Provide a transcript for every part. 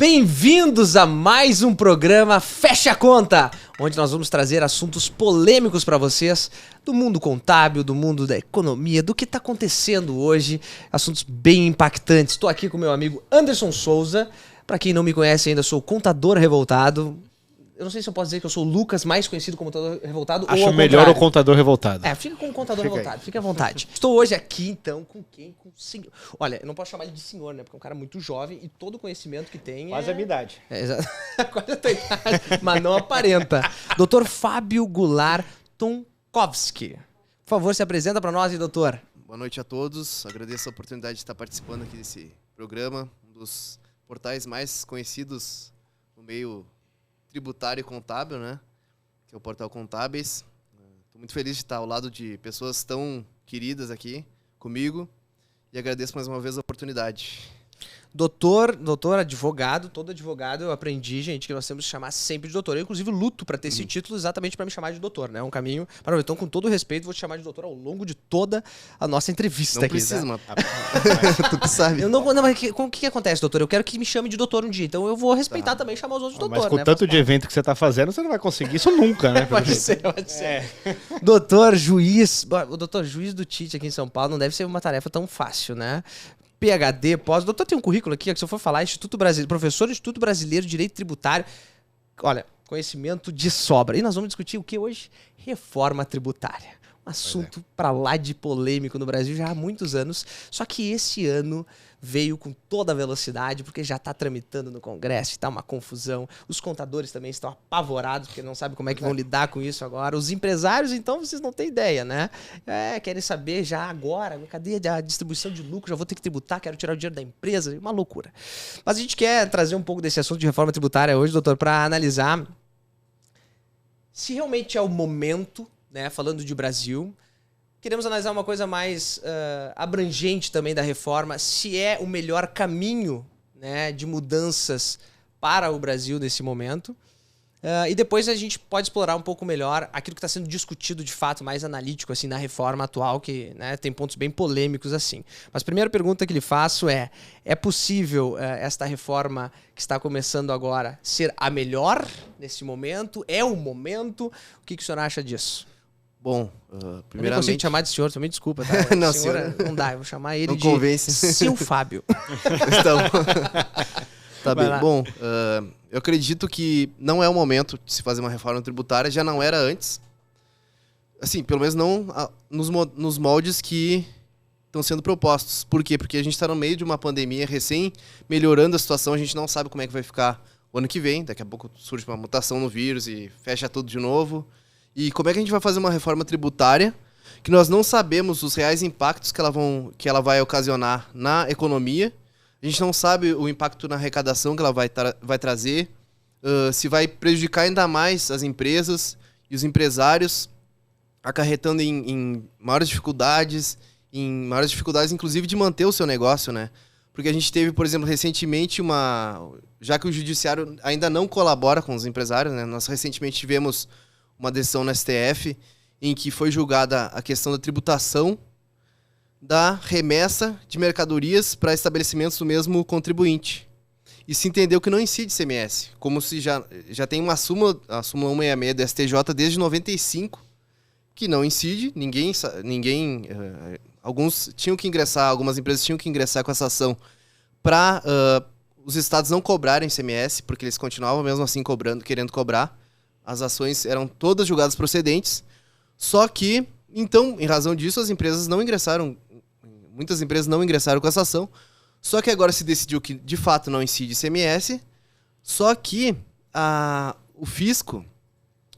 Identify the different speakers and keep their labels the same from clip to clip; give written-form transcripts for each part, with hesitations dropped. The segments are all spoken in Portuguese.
Speaker 1: Bem-vindos a mais um programa Fecha a Conta, onde nós vamos trazer assuntos polêmicos para vocês do mundo contábil, do mundo da economia, do que está acontecendo hoje, assuntos bem impactantes. Estou aqui com meu amigo Anderson Souza. Para quem não me conhece ainda, sou contador revoltado. Eu não sei se eu posso dizer que eu sou o Lucas, mais conhecido como contador revoltado.
Speaker 2: Acho
Speaker 1: ou
Speaker 2: melhor o contador revoltado.
Speaker 1: Fica com o contador revoltado, fica à vontade. Estou hoje aqui, então, com quem? Com o senhor. Olha, eu não posso chamar ele de senhor, né? Porque é um cara muito jovem e todo o conhecimento que tem
Speaker 2: Quase a minha idade.
Speaker 1: Quase a tua idade, mas não aparenta. Dr. Fábio Goulart Tonkowski. Por favor, se apresenta para nós, doutor.
Speaker 3: Boa noite a todos. Agradeço a oportunidade de estar participando aqui desse programa, um dos portais mais conhecidos no meio tributário e contábil, né? Que é o Portal Contábeis. Estou muito feliz de estar ao lado de pessoas tão queridas aqui comigo e agradeço mais uma vez a oportunidade.
Speaker 1: Doutor, advogado, todo advogado eu aprendi, gente, que nós temos que chamar sempre de doutor. Eu, inclusive, luto para ter esse título exatamente para me chamar de doutor, né? É um caminho para então, com todo o respeito, vou te chamar de doutor ao longo de toda a nossa entrevista
Speaker 3: não
Speaker 1: aqui.
Speaker 3: Precisa,
Speaker 1: tá?
Speaker 3: Tu que sabe.
Speaker 1: Mas o que acontece, doutor? Eu quero que me chame de doutor um dia, então eu vou respeitar também chamar os outros de doutor,
Speaker 2: mas com
Speaker 1: né?
Speaker 2: tanto de evento que você está fazendo, você não vai conseguir isso nunca, né?
Speaker 1: Pode ser. Doutor juiz, o doutor juiz do Tite aqui em São Paulo não deve ser uma tarefa tão fácil, né? PhD, pós, doutor tem um currículo aqui, que se eu for falar, professor do Instituto Brasileiro de Direito Tributário, olha, conhecimento de sobra. E nós vamos discutir o que hoje? Reforma tributária. Um assunto pra lá de polêmico no Brasil já há muitos anos, só que esse ano veio com toda a velocidade, porque já está tramitando no Congresso, está uma confusão. Os contadores também estão apavorados, porque não sabem como é que vão lidar com isso agora. Os empresários, então, vocês não têm ideia, né? Querem saber já agora, cadê a distribuição de lucro? Já vou ter que tributar, quero tirar o dinheiro da empresa. Uma loucura. Mas a gente quer trazer um pouco desse assunto de reforma tributária hoje, doutor, para analisar se realmente é o momento, né, falando de Brasil. Queremos analisar uma coisa mais abrangente também da reforma, se é o melhor caminho, né, de mudanças para o Brasil nesse momento. E depois a gente pode explorar um pouco melhor aquilo que está sendo discutido de fato, mais analítico assim, na reforma atual, que, né, tem pontos bem polêmicos assim. Mas a primeira pergunta que lhe faço é possível esta reforma que está começando agora ser a nesse momento? É o momento? O que o senhor acha disso?
Speaker 3: Bom,
Speaker 1: primeiramente... Eu não consigo te chamar de senhor, também desculpa, tá?
Speaker 3: Não,
Speaker 1: senhora, não dá, eu vou chamar ele
Speaker 3: não
Speaker 1: de
Speaker 3: convence.
Speaker 1: seu Fábio.
Speaker 3: Tá bem. Bom, eu acredito que não é o momento de se fazer uma reforma tributária, já não era antes. Assim, pelo menos não nos moldes que estão sendo propostos. Por quê? Porque a gente está no meio de uma pandemia recém melhorando a situação, a gente não sabe como é que vai ficar o ano que vem, daqui a pouco surge uma mutação no vírus e fecha tudo de novo. E como é que a gente vai fazer uma reforma tributária que nós não sabemos os reais impactos que ela vai ocasionar na economia? A gente não sabe o impacto na arrecadação que ela vai trazer, se vai prejudicar ainda mais as empresas e os empresários, acarretando em maiores dificuldades inclusive de manter o seu negócio, né? Porque a gente teve, por exemplo, recentemente já que o judiciário ainda não colabora com os empresários, né? Nós recentemente tivemos uma decisão no STF em que foi julgada a questão da tributação da remessa de mercadorias para estabelecimentos do mesmo contribuinte. E se entendeu que não incide ICMS, como se já tem a súmula 166 do STJ desde 95, que não incide, algumas empresas tinham que ingressar com essa ação para os estados não cobrarem ICMS, porque eles continuavam mesmo assim querendo cobrar. As ações eram todas julgadas procedentes, só que, então, em razão disso, muitas empresas não ingressaram com essa ação, só que agora se decidiu que, de fato, não incide ICMS, só que o fisco,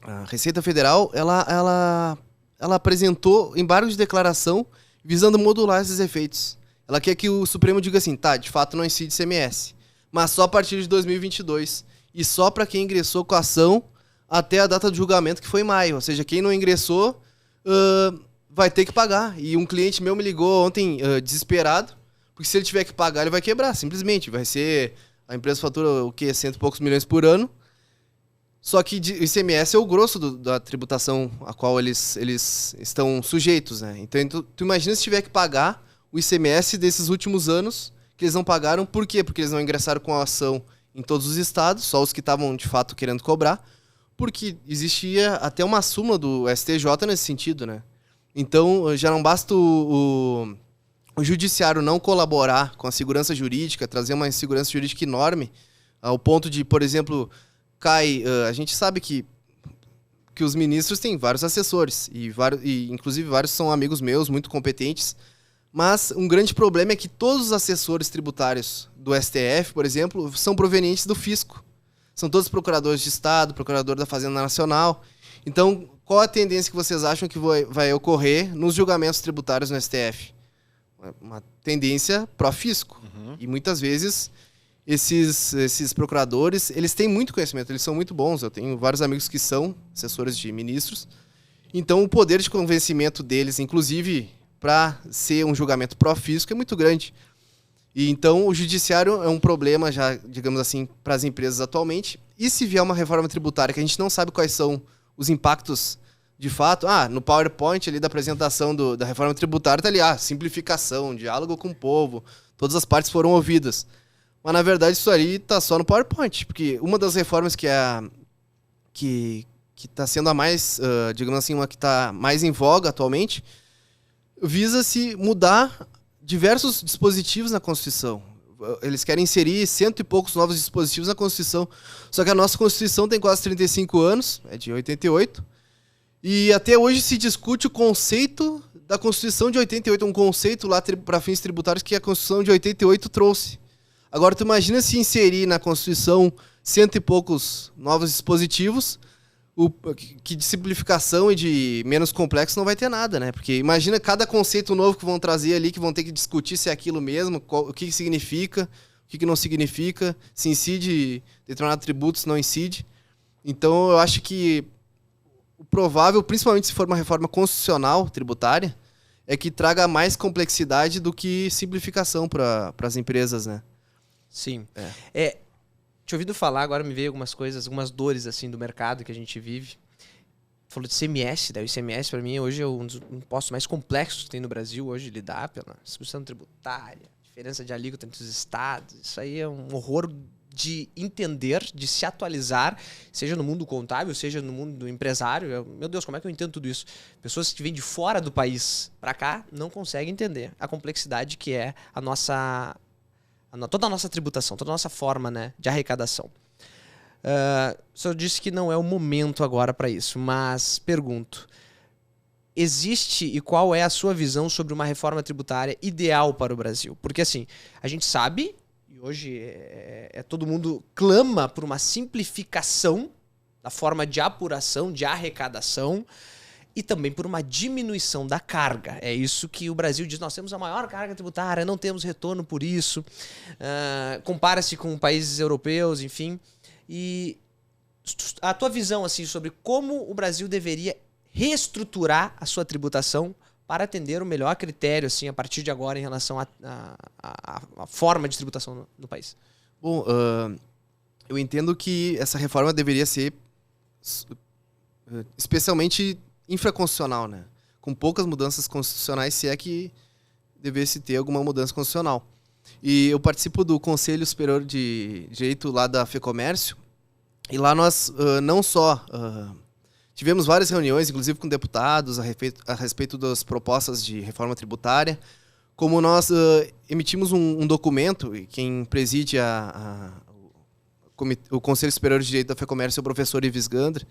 Speaker 3: a Receita Federal, ela apresentou embargo de declaração visando modular esses efeitos. Ela quer que o Supremo diga assim, tá, de fato não incide ICMS, mas só a partir de 2022, e só para quem ingressou com a ação até a data de julgamento, que foi em maio. Ou seja, quem não ingressou vai ter que pagar. E um cliente meu me ligou ontem desesperado, porque se ele tiver que pagar, ele vai quebrar, simplesmente. A empresa fatura o quê? 100 e poucos milhões por ano. Só que o ICMS é o grosso da tributação a qual eles estão sujeitos, né? Então, tu imagina se tiver que pagar o ICMS desses últimos anos, que eles não pagaram. Por quê? Porque eles não ingressaram com a ação em todos os estados, só os que estavam de fato querendo cobrar, porque existia até uma súmula do STJ nesse sentido, né? Então, já não basta o judiciário não colaborar com a segurança jurídica, trazer uma segurança jurídica enorme, ao ponto de, por exemplo, a gente sabe que os ministros têm vários assessores, e inclusive vários são amigos meus, muito competentes, mas um grande problema é que todos os assessores tributários do STF, por exemplo, são provenientes do fisco. São todos procuradores de Estado, procurador da Fazenda Nacional. Então, qual a tendência que vocês acham que vai ocorrer nos julgamentos tributários no STF? Uma tendência pró-fisco. E muitas vezes esses procuradores, eles têm muito conhecimento, eles são muito bons. Eu tenho vários amigos que são assessores de ministros. Então, o poder de convencimento deles, inclusive para ser um julgamento pró-fisco, é muito grande. E então o judiciário é um problema já, digamos assim, para as empresas atualmente. E se vier uma reforma tributária que a gente não sabe quais são os impactos de fato, no PowerPoint ali da apresentação da reforma tributária tá ali, simplificação, diálogo com o povo, todas as partes foram ouvidas. Mas na verdade isso ali tá só no PowerPoint, porque uma das reformas que está sendo a mais, digamos assim, uma que está mais em voga atualmente, visa-se mudar diversos dispositivos na Constituição. Eles querem inserir 100 e poucos novos dispositivos na Constituição. Só que a nossa Constituição tem quase 35 anos, é de 88, e até hoje se discute o conceito da Constituição de 88, um conceito lá para fins tributários que a Constituição de 88 trouxe. Agora, tu imagina se inserir na Constituição 100 e poucos novos dispositivos, que de simplificação e de menos complexo não vai ter nada, né? Porque imagina cada conceito novo que vão trazer ali, que vão ter que discutir se é aquilo mesmo, o que significa, o que não significa, se incide determinado tributo, se não incide. Então, eu acho que o provável, principalmente se for uma reforma constitucional tributária, é que traga mais complexidade do que simplificação para as empresas, né?
Speaker 1: Sim. Te ouvindo falar, agora me veio algumas coisas, algumas dores assim do mercado que a gente vive. Falou de ICMS, né? O ICMS para mim hoje é um dos impostos mais complexos que tem no Brasil hoje, lidar pela distribuição tributária, diferença de alíquota entre os estados. Isso aí é um horror de entender, de se atualizar, seja no mundo contábil, seja no mundo do empresário. Meu Deus, como é que eu entendo tudo isso? Pessoas que vêm de fora do país para cá não conseguem entender a complexidade que é toda a nossa tributação, toda a nossa forma, né, de arrecadação. O senhor disse que não é o momento agora para isso, mas pergunto, existe e qual é a sua visão sobre uma reforma tributária ideal para o Brasil? Porque assim, a gente sabe, e hoje todo mundo clama por uma simplificação da forma de apuração, de arrecadação, e também por uma diminuição da carga. É isso que o Brasil diz, nós temos a maior carga tributária, não temos retorno por isso, compara-se com países europeus, enfim. E a tua visão assim, sobre como o Brasil deveria reestruturar a sua tributação para atender o melhor critério assim, a partir de agora em relação à forma de tributação no país?
Speaker 3: Bom, eu entendo que essa reforma deveria ser especialmente infraconstitucional, né? Com poucas mudanças constitucionais, se é que devesse ter alguma mudança constitucional. E eu participo do Conselho Superior de Direito lá da FEComércio, e lá nós não só tivemos várias reuniões, inclusive com deputados, a respeito das propostas de reforma tributária, como nós emitimos um documento, e quem preside o Conselho Superior de Direito da FEComércio é o professor Ives Gandra,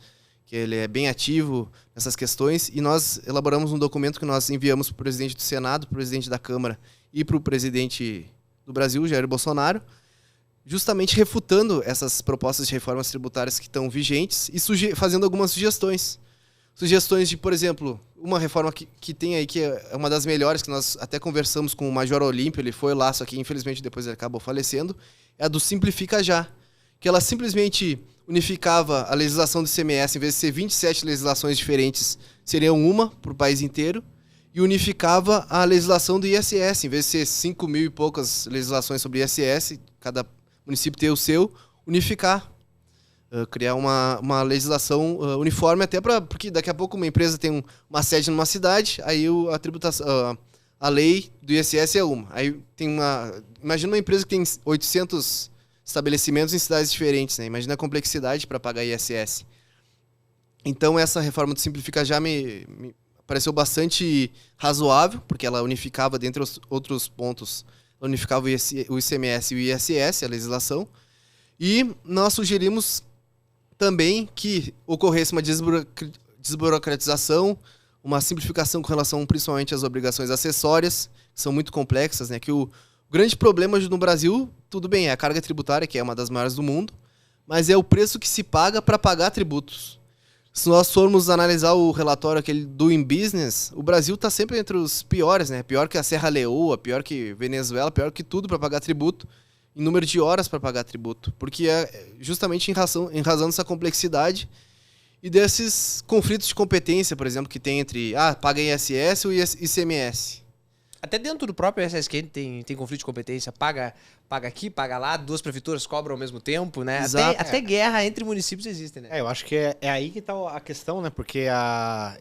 Speaker 3: que ele é bem ativo nessas questões, e nós elaboramos um documento que nós enviamos para o presidente do Senado, para o presidente da Câmara e para o presidente do Brasil, Jair Bolsonaro, justamente refutando essas propostas de reformas tributárias que estão vigentes e fazendo algumas sugestões. Sugestões de, por exemplo, uma reforma que tem aí, que é uma das melhores, que nós até conversamos com o Major Olímpio, ele foi lá, só que infelizmente depois ele acabou falecendo, é a do Simplifica Já, que ela simplesmente unificava a legislação do ICMS, em vez de ser 27 legislações diferentes, seriam uma para o país inteiro, e unificava a legislação do ISS, em vez de ser 5 mil e poucas legislações sobre ISS, cada município ter o seu, unificar, criar uma legislação uniforme, até porque daqui a pouco uma empresa tem uma sede numa cidade, aí a tributação, a lei do ISS é uma. Aí tem imagina uma empresa que tem 800 estabelecimentos em cidades diferentes, né? Imagina a complexidade para pagar ISS. Então, essa reforma do Simplifica Já me pareceu bastante razoável, porque ela unificava, dentre os outros pontos, ela unificava o ICMS e o ISS, a legislação. E nós sugerimos também que ocorresse uma desburocratização, uma simplificação com relação principalmente às obrigações acessórias, que são muito complexas, né? Que o grande problema hoje no Brasil, tudo bem, é a carga tributária, que é uma das maiores do mundo, mas é o preço que se paga para pagar tributos. Se nós formos analisar o relatório aquele do Doing Business, o Brasil está sempre entre os piores, né? Pior que a Serra Leoa, pior que Venezuela, pior que tudo para pagar tributo, em número de horas para pagar tributo. Porque é justamente em razão dessa complexidade e desses conflitos de competência, por exemplo, que tem entre paga ISS ou ICMS.
Speaker 1: Até dentro do próprio SSQ tem conflito de competência. Paga aqui, paga lá, 2 prefeituras cobram ao mesmo tempo, né? Até guerra entre municípios existe, né?
Speaker 2: Eu acho que é aí que tá a questão, né? Porque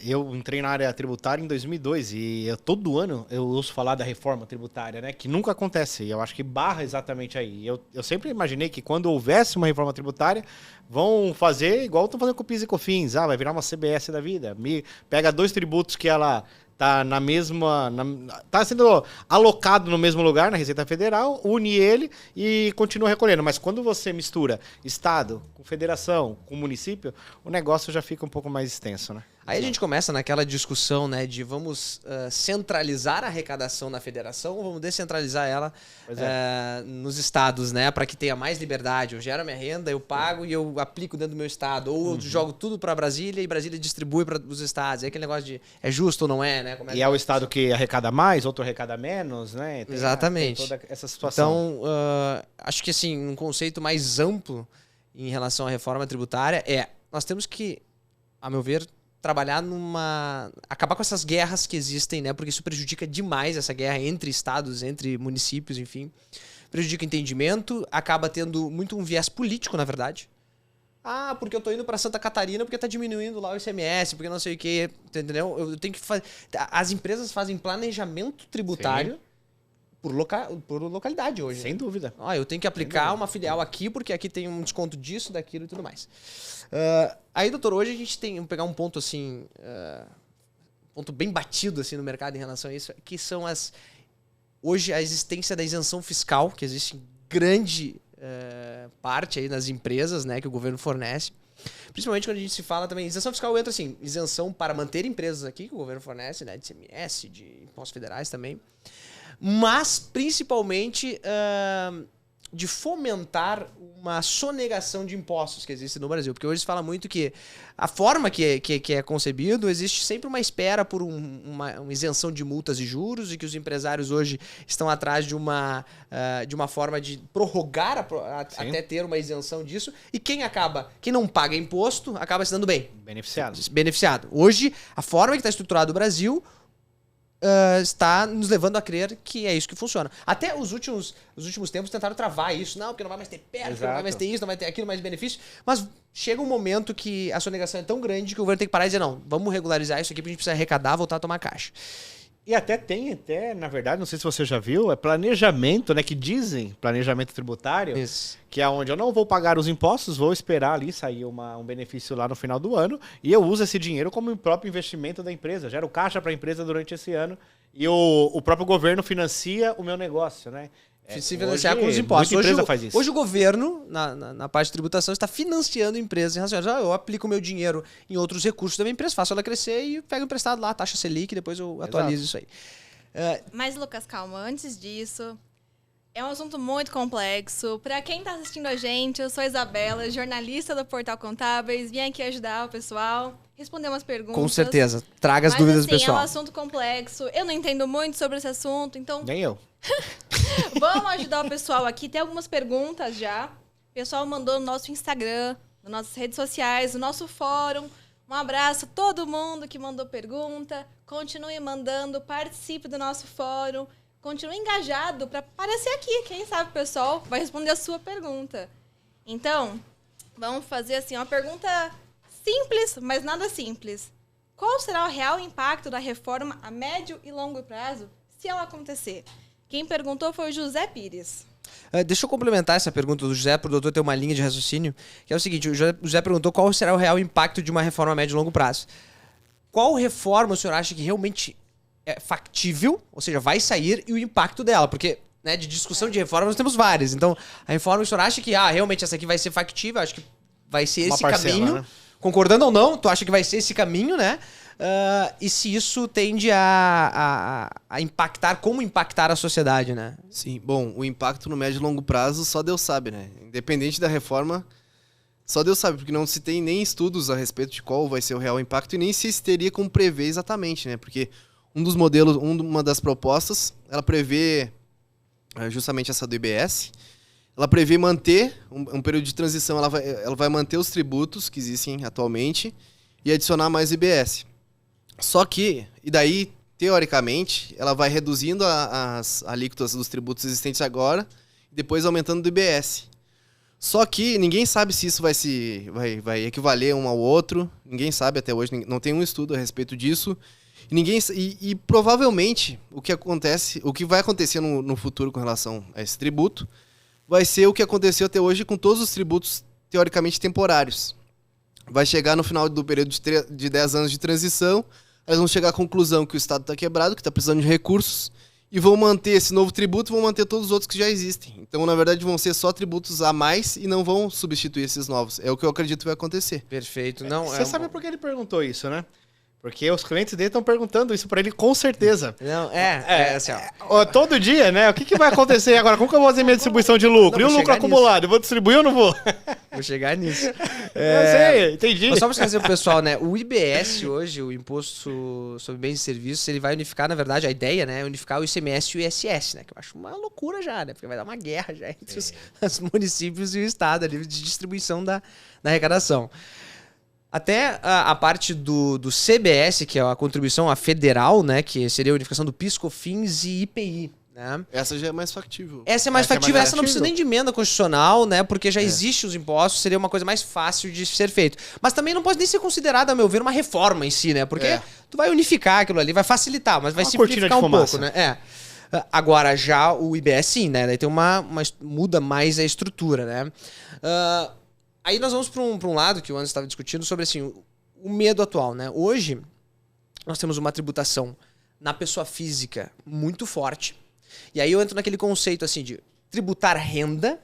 Speaker 2: eu entrei na área tributária em 2002 e todo ano eu ouço falar da reforma tributária, né? Que nunca acontece. E eu acho que barra exatamente aí. Eu sempre imaginei que quando houvesse uma reforma tributária, vão fazer igual estão fazendo com o PIS e COFINS. Vai virar uma CBS da vida. Pega 2 tributos que ela tá na mesma... tá sendo alocado no mesmo lugar, na Receita Federal, une ele e continua recolhendo. Mas quando você mistura Estado com Federação, com município, o negócio já fica um pouco mais extenso, né?
Speaker 1: Aí a gente começa naquela discussão, né, de vamos centralizar a arrecadação na federação ou vamos descentralizar ela nos estados, né, para que tenha mais liberdade. Eu gero minha renda, eu pago e eu aplico dentro do meu estado. Ou eu jogo tudo para Brasília e Brasília distribui para os estados. É aquele negócio de é justo ou não é, né?
Speaker 2: E é o estado que arrecada mais, outro arrecada menos, né?
Speaker 1: Exatamente.
Speaker 2: Tem toda essa situação.
Speaker 1: Então, acho que assim, um conceito mais amplo em relação à reforma tributária nós temos que, a meu ver, trabalhar acabar com essas guerras que existem, né? Porque isso prejudica demais essa guerra entre estados, entre municípios, enfim. Prejudica o entendimento, acaba tendo muito um viés político, na verdade. Porque eu tô indo para Santa Catarina porque tá diminuindo lá o ICMS, porque não sei o quê, entendeu? Eu tenho que fazer... As empresas fazem planejamento tributário por localidade hoje.
Speaker 2: Sem dúvida.
Speaker 1: Eu tenho que aplicar uma filial aqui porque aqui tem um desconto disso, daquilo e tudo mais. Aí, doutor, hoje a gente vamos pegar um ponto assim, ponto bem batido assim no mercado em relação a isso, que são hoje a existência da isenção fiscal, que existe em grande parte aí nas empresas, né, que o governo fornece. Principalmente quando a gente se fala também, isenção fiscal entra assim, isenção para manter empresas aqui, que o governo fornece, né, de ICMS, de impostos federais também, mas principalmente de fomentar uma sonegação de impostos que existe no Brasil. Porque hoje se fala muito que a forma que é concebido, existe sempre uma espera por uma isenção de multas e juros e que os empresários hoje estão atrás de uma forma de prorrogar até ter uma isenção disso. E quem não paga imposto, acaba se dando bem. Beneficiado. Hoje, a forma que está estruturado o Brasil está nos levando a crer que é isso que funciona. Até os últimos tempos tentaram travar isso. Não, porque não vai mais ter perda, porque não vai mais ter isso, não vai ter aquilo, mais benefício. Mas chega um momento que a sonegação é tão grande que o governo tem que parar e dizer, não, vamos regularizar isso aqui porque a gente precisa arrecadar, voltar a tomar caixa.
Speaker 2: E na verdade, não sei se você já viu, é planejamento, né? Que dizem, planejamento tributário,
Speaker 1: isso.
Speaker 2: Que é onde eu não vou pagar os impostos, vou esperar ali sair um benefício lá no final do ano e eu uso esse dinheiro como próprio investimento da empresa, gero caixa para a empresa durante esse ano e o próprio governo financia o meu negócio, né?
Speaker 1: Se financiar com os impostos.
Speaker 2: Hoje
Speaker 1: o governo, na parte de tributação, está financiando empresas em relação a eu aplico o meu dinheiro em outros recursos da minha empresa, faço ela crescer e pego emprestado lá, a taxa Selic, e depois eu atualizo isso aí.
Speaker 4: Mas, Lucas, calma. Antes disso, é um assunto muito complexo. Para quem está assistindo a gente, eu sou Isabela, jornalista do Portal Contábeis. Vim aqui ajudar o pessoal, responder umas perguntas.
Speaker 1: Com certeza. Traga as dúvidas do pessoal.
Speaker 4: É um assunto complexo. Eu não entendo muito sobre esse assunto, então...
Speaker 2: Nem eu.
Speaker 4: Vamos ajudar o pessoal aqui. Tem algumas perguntas já. O pessoal mandou no nosso Instagram, nas nossas redes sociais, no nosso fórum. Um abraço a todo mundo que mandou pergunta. Continue mandando, participe do nosso fórum. Continue engajado para aparecer aqui. Quem sabe o pessoal vai responder a sua pergunta. Então, vamos fazer assim uma pergunta simples, mas nada simples. Qual será o real impacto da reforma a médio e longo prazo se ela acontecer? Quem perguntou foi o José Pires.
Speaker 1: Deixa eu complementar essa pergunta do José, para o doutor ter uma linha de raciocínio, que é o seguinte, o José perguntou qual será o real impacto de uma reforma a médio e longo prazo. Qual reforma o senhor acha que realmente é factível, ou seja, vai sair, e o impacto dela? Porque, né, de discussão de reforma nós temos várias. Então, a reforma o senhor acha que, realmente essa aqui vai ser factível, acho que vai ser
Speaker 2: Uma
Speaker 1: esse
Speaker 2: parcela,
Speaker 1: caminho,
Speaker 2: né?
Speaker 1: concordando ou não, tu acha que vai ser esse caminho, né? E se isso tende a impactar, como impactar a sociedade, né?
Speaker 3: Sim, bom, o impacto no médio e longo prazo só Deus sabe, né? Independente da reforma, só Deus sabe, porque não se tem nem estudos a respeito de qual vai ser o real impacto e nem se teria como prever exatamente, né? Porque um dos modelos, uma das propostas, ela prevê, justamente essa do IBS, ela prevê manter um período de transição, ela vai manter os tributos que existem atualmente e adicionar mais IBS. Só que, e daí, teoricamente, ela vai reduzindo as alíquotas dos tributos existentes agora e depois aumentando do IBS. Só que ninguém sabe se isso vai equivaler um ao outro, ninguém sabe até hoje, não tem um estudo a respeito disso. E provavelmente o que vai acontecer no futuro com relação a esse tributo vai ser o que aconteceu até hoje com todos os tributos teoricamente temporários. Vai chegar no final do período de 10 anos de transição, eles vão chegar à conclusão que o Estado está quebrado, que está precisando de recursos, e vão manter esse novo tributo, vão manter todos os outros que já existem. Então, na verdade, vão ser só tributos a mais e não vão substituir esses novos. É o que eu acredito que vai acontecer.
Speaker 1: Perfeito.
Speaker 2: Você sabe por que ele perguntou isso, né? Porque os clientes dele estão perguntando isso para ele com certeza.
Speaker 1: Não, assim,
Speaker 2: Todo dia, né? O que vai acontecer agora? Como que eu vou fazer minha distribuição de lucro?
Speaker 1: Não,
Speaker 2: E o
Speaker 1: vou
Speaker 2: lucro
Speaker 1: chegar
Speaker 2: acumulado? Eu vou distribuir ou não vou?
Speaker 1: Vou chegar nisso.
Speaker 2: Eu sei, entendi.
Speaker 1: Mas só para esclarecer pro pessoal, né? O IBS hoje, o Imposto sobre Bens e Serviços, ele vai unificar, na verdade, a ideia, né? É unificar o ICMS e o ISS, né? Que eu acho uma loucura já, né? Porque vai dar uma guerra já entre os municípios e o Estado ali de distribuição da arrecadação. Até a parte do CBS, que é a contribuição à federal, né? Que seria a unificação do PIS, COFINS e IPI. Né?
Speaker 3: Essa já é mais factível.
Speaker 1: Essa é mais factível, essa não precisa nem de emenda constitucional, né? Porque já existe os impostos, seria uma coisa mais fácil de ser feito. Mas também não pode nem ser considerada, a meu ver, uma reforma em si, né? Porque tu vai unificar aquilo ali, vai facilitar, mas vai simplificar um pouco, né? Agora, já o IBS sim, né? Daí tem muda mais a estrutura, né? Aí nós vamos para um lado que o Anderson estava discutindo sobre assim, o medo atual, né? Hoje, nós temos uma tributação na pessoa física muito forte. E aí eu entro naquele conceito assim de tributar renda,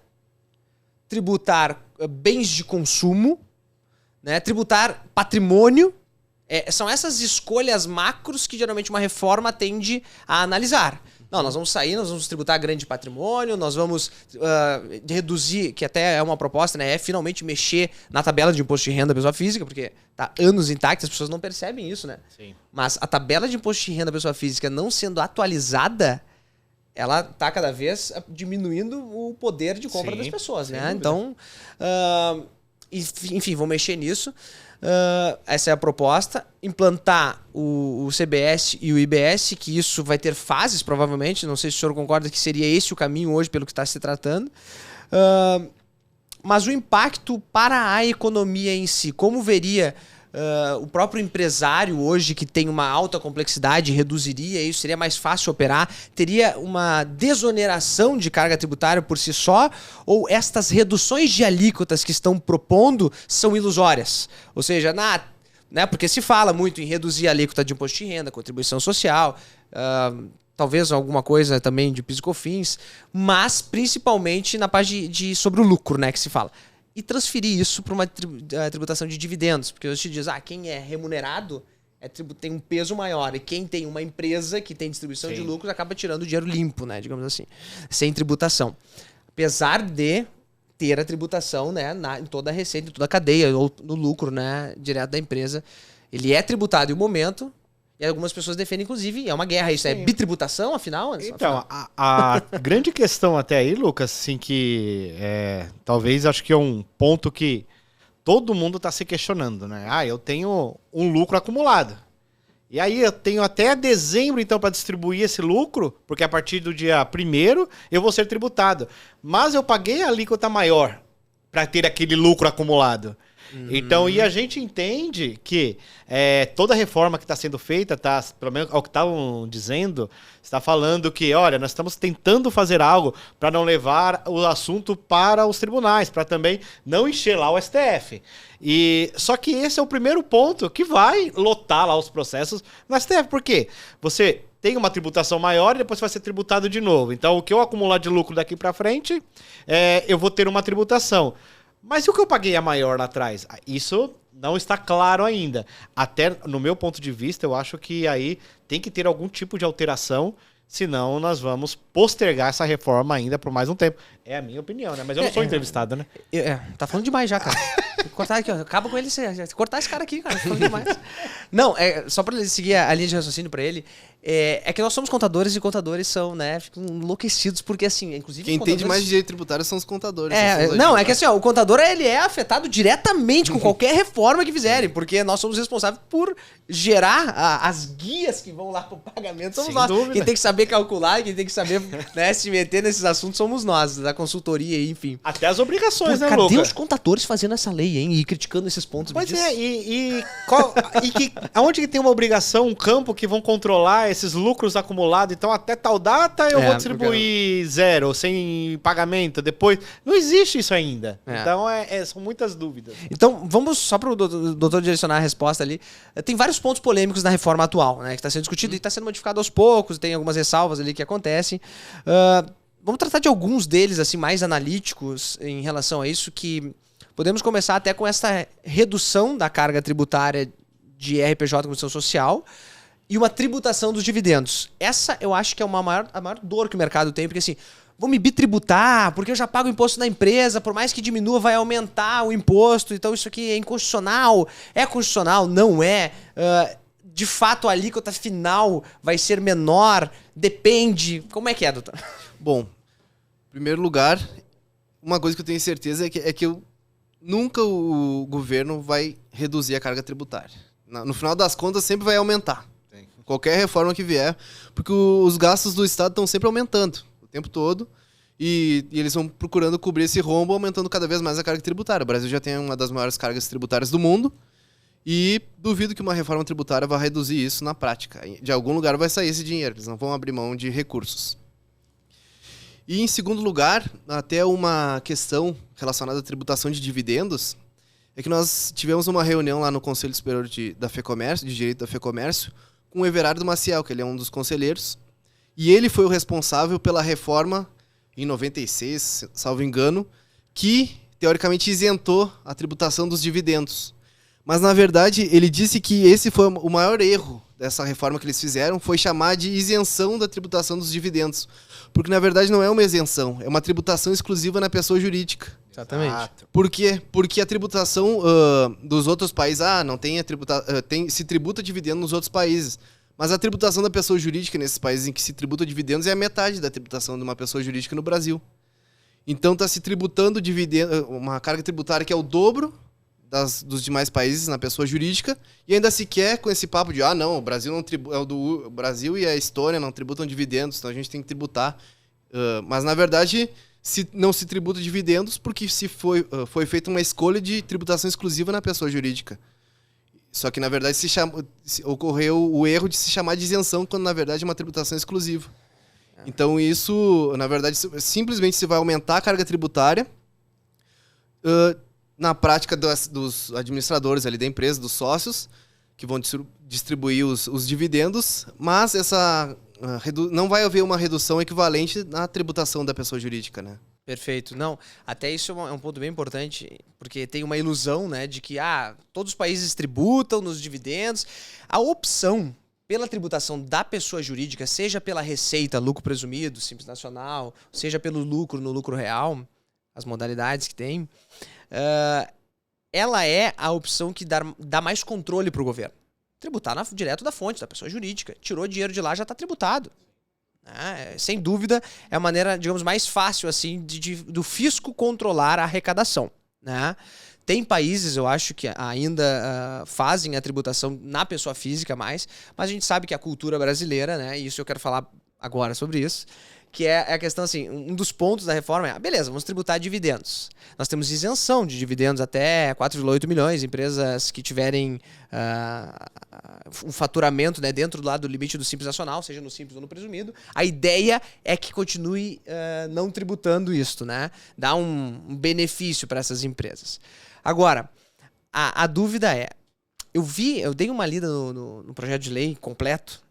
Speaker 1: tributar bens de consumo, né? Tributar patrimônio. São essas escolhas macros que geralmente uma reforma tende a analisar. Não, nós vamos tributar grande patrimônio, nós vamos reduzir, que até é uma proposta, né? É finalmente mexer na tabela de imposto de renda da pessoa física, porque tá anos intacta, as pessoas não percebem isso, né? Sim. Mas a tabela de imposto de renda da pessoa física não sendo atualizada, ela tá cada vez diminuindo o poder de compra das pessoas, né? Então, enfim, vou mexer nisso. Essa é a proposta. Implantar o CBS e o IBS, que isso vai ter fases, provavelmente. Não sei se o senhor concorda que seria esse o caminho hoje, pelo que está se tratando. Mas o impacto para a economia em si, como veria o próprio empresário hoje, que tem uma alta complexidade, reduziria isso? Seria mais fácil operar? Teria uma desoneração de carga tributária por si só? Ou estas reduções de alíquotas que estão propondo são ilusórias? Ou seja, né, porque se fala muito em reduzir a alíquota de imposto de renda, contribuição social, talvez alguma coisa também de PIS e COFINS, mas principalmente na parte sobre o lucro, né, que se fala. E transferir isso para uma tributação de dividendos. Porque hoje se diz, quem é remunerado tem um peso maior. E quem tem uma empresa que tem distribuição de lucros acaba tirando o dinheiro limpo, né? Digamos assim, sem tributação. Apesar de ter a tributação, né, em toda a receita, em toda a cadeia, ou no lucro, né, direto da empresa. Ele é tributado em um momento, e algumas pessoas defendem, inclusive, é uma guerra isso. É bitributação, afinal?
Speaker 2: Então, a grande questão até aí, Lucas, assim, que talvez acho que é um ponto que todo mundo está se questionando, né? Eu tenho um lucro acumulado. E aí eu tenho até dezembro, então, para distribuir esse lucro, porque a partir do dia 1º eu vou ser tributado. Mas eu paguei a alíquota maior para ter aquele lucro acumulado. Então, e a gente entende que toda reforma que está sendo feita, pelo menos ao que estavam dizendo, está falando que, olha, nós estamos tentando fazer algo para não levar o assunto para os tribunais, para também não encher lá o STF. Só que esse é o primeiro ponto que vai lotar lá os processos no STF. Por quê? Você tem uma tributação maior e depois vai ser tributado de novo. Então, o que eu acumular de lucro daqui para frente, eu vou ter uma tributação. Mas e o que eu paguei a maior lá atrás? Isso não está claro ainda. Até no meu ponto de vista, eu acho que aí tem que ter algum tipo de alteração, senão nós vamos postergar essa reforma ainda por mais um tempo. É a minha opinião, né? Mas eu não sou entrevistado, né?
Speaker 1: Tá falando demais já, cara. Tem que cortar aqui, ó. Acaba com ele, cortar esse cara aqui, cara. Tá falando demais. Não, só pra seguir a linha de raciocínio pra ele, é que nós somos contadores e contadores são, né, ficam enlouquecidos, porque assim, inclusive...
Speaker 3: Quem entende mais de direito tributário são os contadores.
Speaker 1: É que assim, ó, o contador, ele é afetado diretamente com qualquer reforma que fizerem, porque nós somos responsáveis por gerar as guias que vão lá pro pagamento, somos nós. Quem tem que saber calcular, quem tem que saber, né, se meter nesses assuntos somos nós, da consultoria, enfim.
Speaker 2: Até as obrigações, né,
Speaker 1: cadê
Speaker 2: Luca?
Speaker 1: os contadores fazendo essa lei, hein, e criticando esses pontos?
Speaker 2: Pois aonde que tem uma obrigação, um campo que vão controlar esses lucros acumulados? Então, até tal data eu vou distribuir zero, sem pagamento, depois... Não existe isso ainda. Então, são muitas dúvidas.
Speaker 1: Então, vamos só para o doutor direcionar a resposta ali. Tem vários pontos polêmicos na reforma atual, né, que está sendo discutido e está sendo modificado aos poucos, tem algumas ressalvas ali que acontecem. Vamos tratar de alguns deles, assim, mais analíticos em relação a isso, que podemos começar até com essa redução da carga tributária de RPJ, Contribuição Social, e uma tributação dos dividendos. Essa eu acho que é a maior dor que o mercado tem, porque assim, vou me bitributar, porque eu já pago imposto na empresa, por mais que diminua, vai aumentar o imposto, então isso aqui é inconstitucional. É constitucional? Não é. De fato, a alíquota final vai ser menor? Depende. Como é que é, doutor?
Speaker 3: Bom, em primeiro lugar, uma coisa que eu tenho certeza é que nunca o governo vai reduzir a carga tributária. No final das contas, sempre vai aumentar. Qualquer reforma que vier, porque os gastos do Estado estão sempre aumentando o tempo todo e eles vão procurando cobrir esse rombo, aumentando cada vez mais a carga tributária. O Brasil já tem uma das maiores cargas tributárias do mundo e duvido que uma reforma tributária vá reduzir isso na prática. De algum lugar vai sair esse dinheiro, eles não vão abrir mão de recursos. E em segundo lugar, até uma questão relacionada à tributação de dividendos, é que nós tivemos uma reunião lá no Conselho Superior da FEComércio, de Direito da FEComércio, com o Everardo Maciel, que ele é um dos conselheiros, e ele foi o responsável pela reforma, em 96, salvo engano, que, teoricamente, isentou a tributação dos dividendos. Mas, na verdade, ele disse que esse foi o maior erro dessa reforma que eles fizeram, foi chamar de isenção da tributação dos dividendos. Porque, na verdade, não é uma isenção, é uma tributação exclusiva na pessoa jurídica.
Speaker 1: Exatamente.
Speaker 3: Por quê? Porque a tributação dos outros países, não tem se tributa dividendo nos outros países. Mas a tributação da pessoa jurídica nesses países em que se tributa dividendos é a metade da tributação de uma pessoa jurídica no Brasil. Então está se tributando uma carga tributária que é o dobro dos demais países na pessoa jurídica, e ainda se quer com esse papo de o Brasil não o Brasil e a Estônia não tributam dividendos, então a gente tem que tributar. Mas na verdade não se tributa dividendos porque foi feita uma escolha de tributação exclusiva na pessoa jurídica. Só que na verdade ocorreu o erro de se chamar de isenção quando na verdade é uma tributação exclusiva. Então isso, na verdade, simplesmente se vai aumentar a carga tributária na prática dos administradores ali da empresa, dos sócios, que vão distribuir os dividendos, mas não vai haver uma redução equivalente na tributação da pessoa jurídica, né?
Speaker 1: Perfeito. Não, até isso é um ponto bem importante, porque tem uma ilusão, né, de que todos os países tributam nos dividendos. A opção pela tributação da pessoa jurídica, seja pela receita, lucro presumido, Simples Nacional, seja pelo lucro no lucro real, as modalidades que tem, ela é a opção que dá mais controle para o governo. Tributar direto da fonte, da pessoa jurídica. Tirou dinheiro de lá, já está tributado. Sem dúvida, é a maneira, digamos, mais fácil assim do fisco controlar a arrecadação, né? Tem países, eu acho, que ainda fazem a tributação na pessoa física mas a gente sabe que a cultura brasileira, né, e isso eu quero falar agora sobre isso, que é a questão assim, um dos pontos da reforma é, beleza, vamos tributar dividendos. Nós temos isenção de dividendos até 4,8 milhões, empresas que tiverem um faturamento, né, dentro do lado do limite do Simples Nacional, seja no Simples ou no Presumido. A ideia é que continue não tributando isso, né? Dá um benefício para essas empresas. Agora, a dúvida é, eu dei uma lida no projeto de lei completo,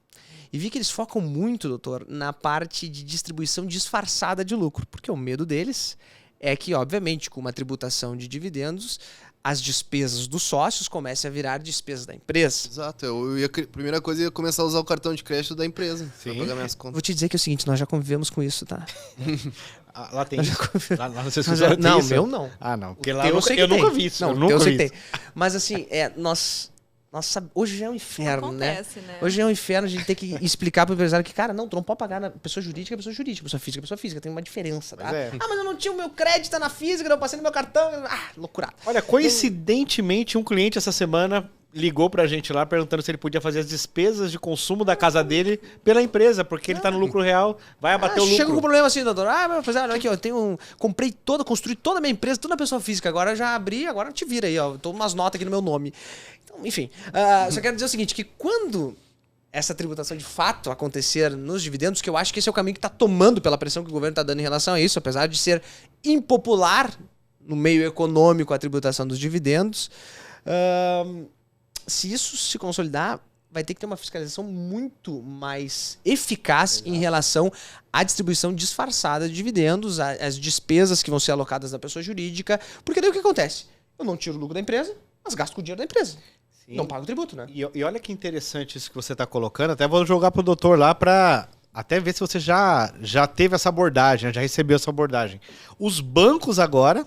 Speaker 1: e vi que eles focam muito, doutor, na parte de distribuição disfarçada de lucro. Porque o medo deles é que, obviamente, com uma tributação de dividendos, as despesas dos sócios comecem a virar despesas da empresa.
Speaker 3: Exato. Primeira coisa, eu ia começar a usar o cartão de crédito da empresa pra pagar minhas contas.
Speaker 1: Vou te dizer que é o seguinte, nós já convivemos com isso, tá?
Speaker 2: Lá tem
Speaker 1: Nós já
Speaker 2: isso. Lá no seu
Speaker 1: Nós já-
Speaker 2: escritório tem
Speaker 1: não,
Speaker 2: isso?
Speaker 1: meu não.
Speaker 2: Ah, não. Porque
Speaker 1: O
Speaker 2: lá
Speaker 1: teu
Speaker 2: eu,
Speaker 1: sei que
Speaker 2: eu nunca
Speaker 1: tem.
Speaker 2: vi isso.
Speaker 1: Não,
Speaker 2: eu
Speaker 1: o
Speaker 2: nunca
Speaker 1: teu
Speaker 2: vi
Speaker 1: sei que
Speaker 2: isso.
Speaker 1: tem. Mas assim, nossa, hoje é um inferno,
Speaker 4: Acontece, né?
Speaker 1: Hoje é um inferno a gente ter que explicar pro empresário que, cara, não, tu não pode pagar na pessoa jurídica, pessoa física, tem uma diferença, tá?
Speaker 2: Mas é.
Speaker 1: Ah, mas eu não tinha o meu crédito na física, eu passei no meu cartão, loucurado.
Speaker 2: Olha, coincidentemente, um cliente essa semana ligou pra gente lá perguntando se ele podia fazer as despesas de consumo da casa dele pela empresa, porque ele tá no lucro real, vai abater o lucro.
Speaker 1: Chega com um problema assim, doutor. Meu empresário, olha aqui, ó, construí toda a minha empresa, toda a pessoa física, agora eu já abri, agora te vira aí, ó, tô umas notas aqui no meu nome. Então, enfim, só quero dizer o seguinte, que quando essa tributação de fato acontecer nos dividendos, que eu acho que esse é o caminho que está tomando pela pressão que o governo está dando em relação a isso, apesar de ser impopular no meio econômico a tributação dos dividendos, se isso se consolidar, vai ter que ter uma fiscalização muito mais eficaz em relação à distribuição disfarçada de dividendos, às despesas que vão ser alocadas da pessoa jurídica, porque daí o que acontece? Eu não tiro o lucro da empresa, mas gasto com o dinheiro da empresa.
Speaker 2: Sim.
Speaker 1: Não pago tributo, né?
Speaker 2: E olha que interessante isso que você está colocando. Até vou jogar pro doutor lá para até ver se você já teve essa abordagem, né? Já recebeu essa abordagem. Os bancos agora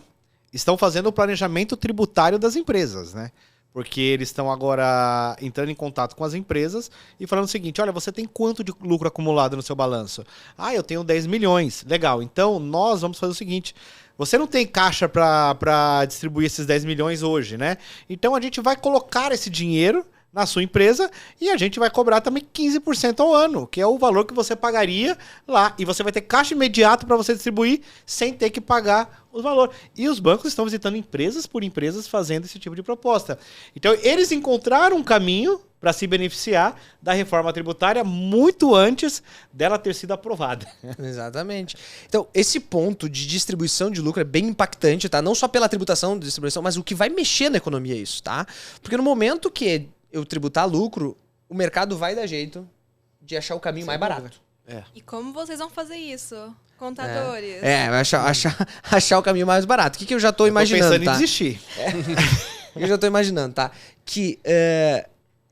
Speaker 2: estão fazendo o planejamento tributário das empresas, né? Porque eles estão agora entrando em contato com as empresas e falando o seguinte, olha, você tem quanto de lucro acumulado no seu balanço? Ah, eu tenho 10 milhões. Legal, então nós vamos fazer o seguinte, você não tem caixa para distribuir esses 10 milhões hoje, né? Então a gente vai colocar esse dinheiro na sua empresa e a gente vai cobrar também 15% ao ano, que é o valor que você pagaria lá. E você vai ter caixa imediato para você distribuir sem ter que pagar o valor. E os bancos estão visitando empresas por empresas fazendo esse tipo de proposta. Então, eles encontraram um caminho para se beneficiar da reforma tributária muito antes dela ter sido aprovada.
Speaker 1: Exatamente. Então, esse ponto de distribuição de lucro é bem impactante, tá? Não só pela tributação de distribuição, mas o que vai mexer na economia é isso, tá? Porque no momento que eu tributar lucro, o mercado vai dar jeito de achar o caminho mais barato.
Speaker 4: E como vocês vão fazer isso, contadores?
Speaker 1: Vai achar o caminho mais barato. O que eu já tô imaginando,
Speaker 2: pensando
Speaker 1: tá?
Speaker 2: em desistir.
Speaker 1: Eu já tô imaginando, tá? Que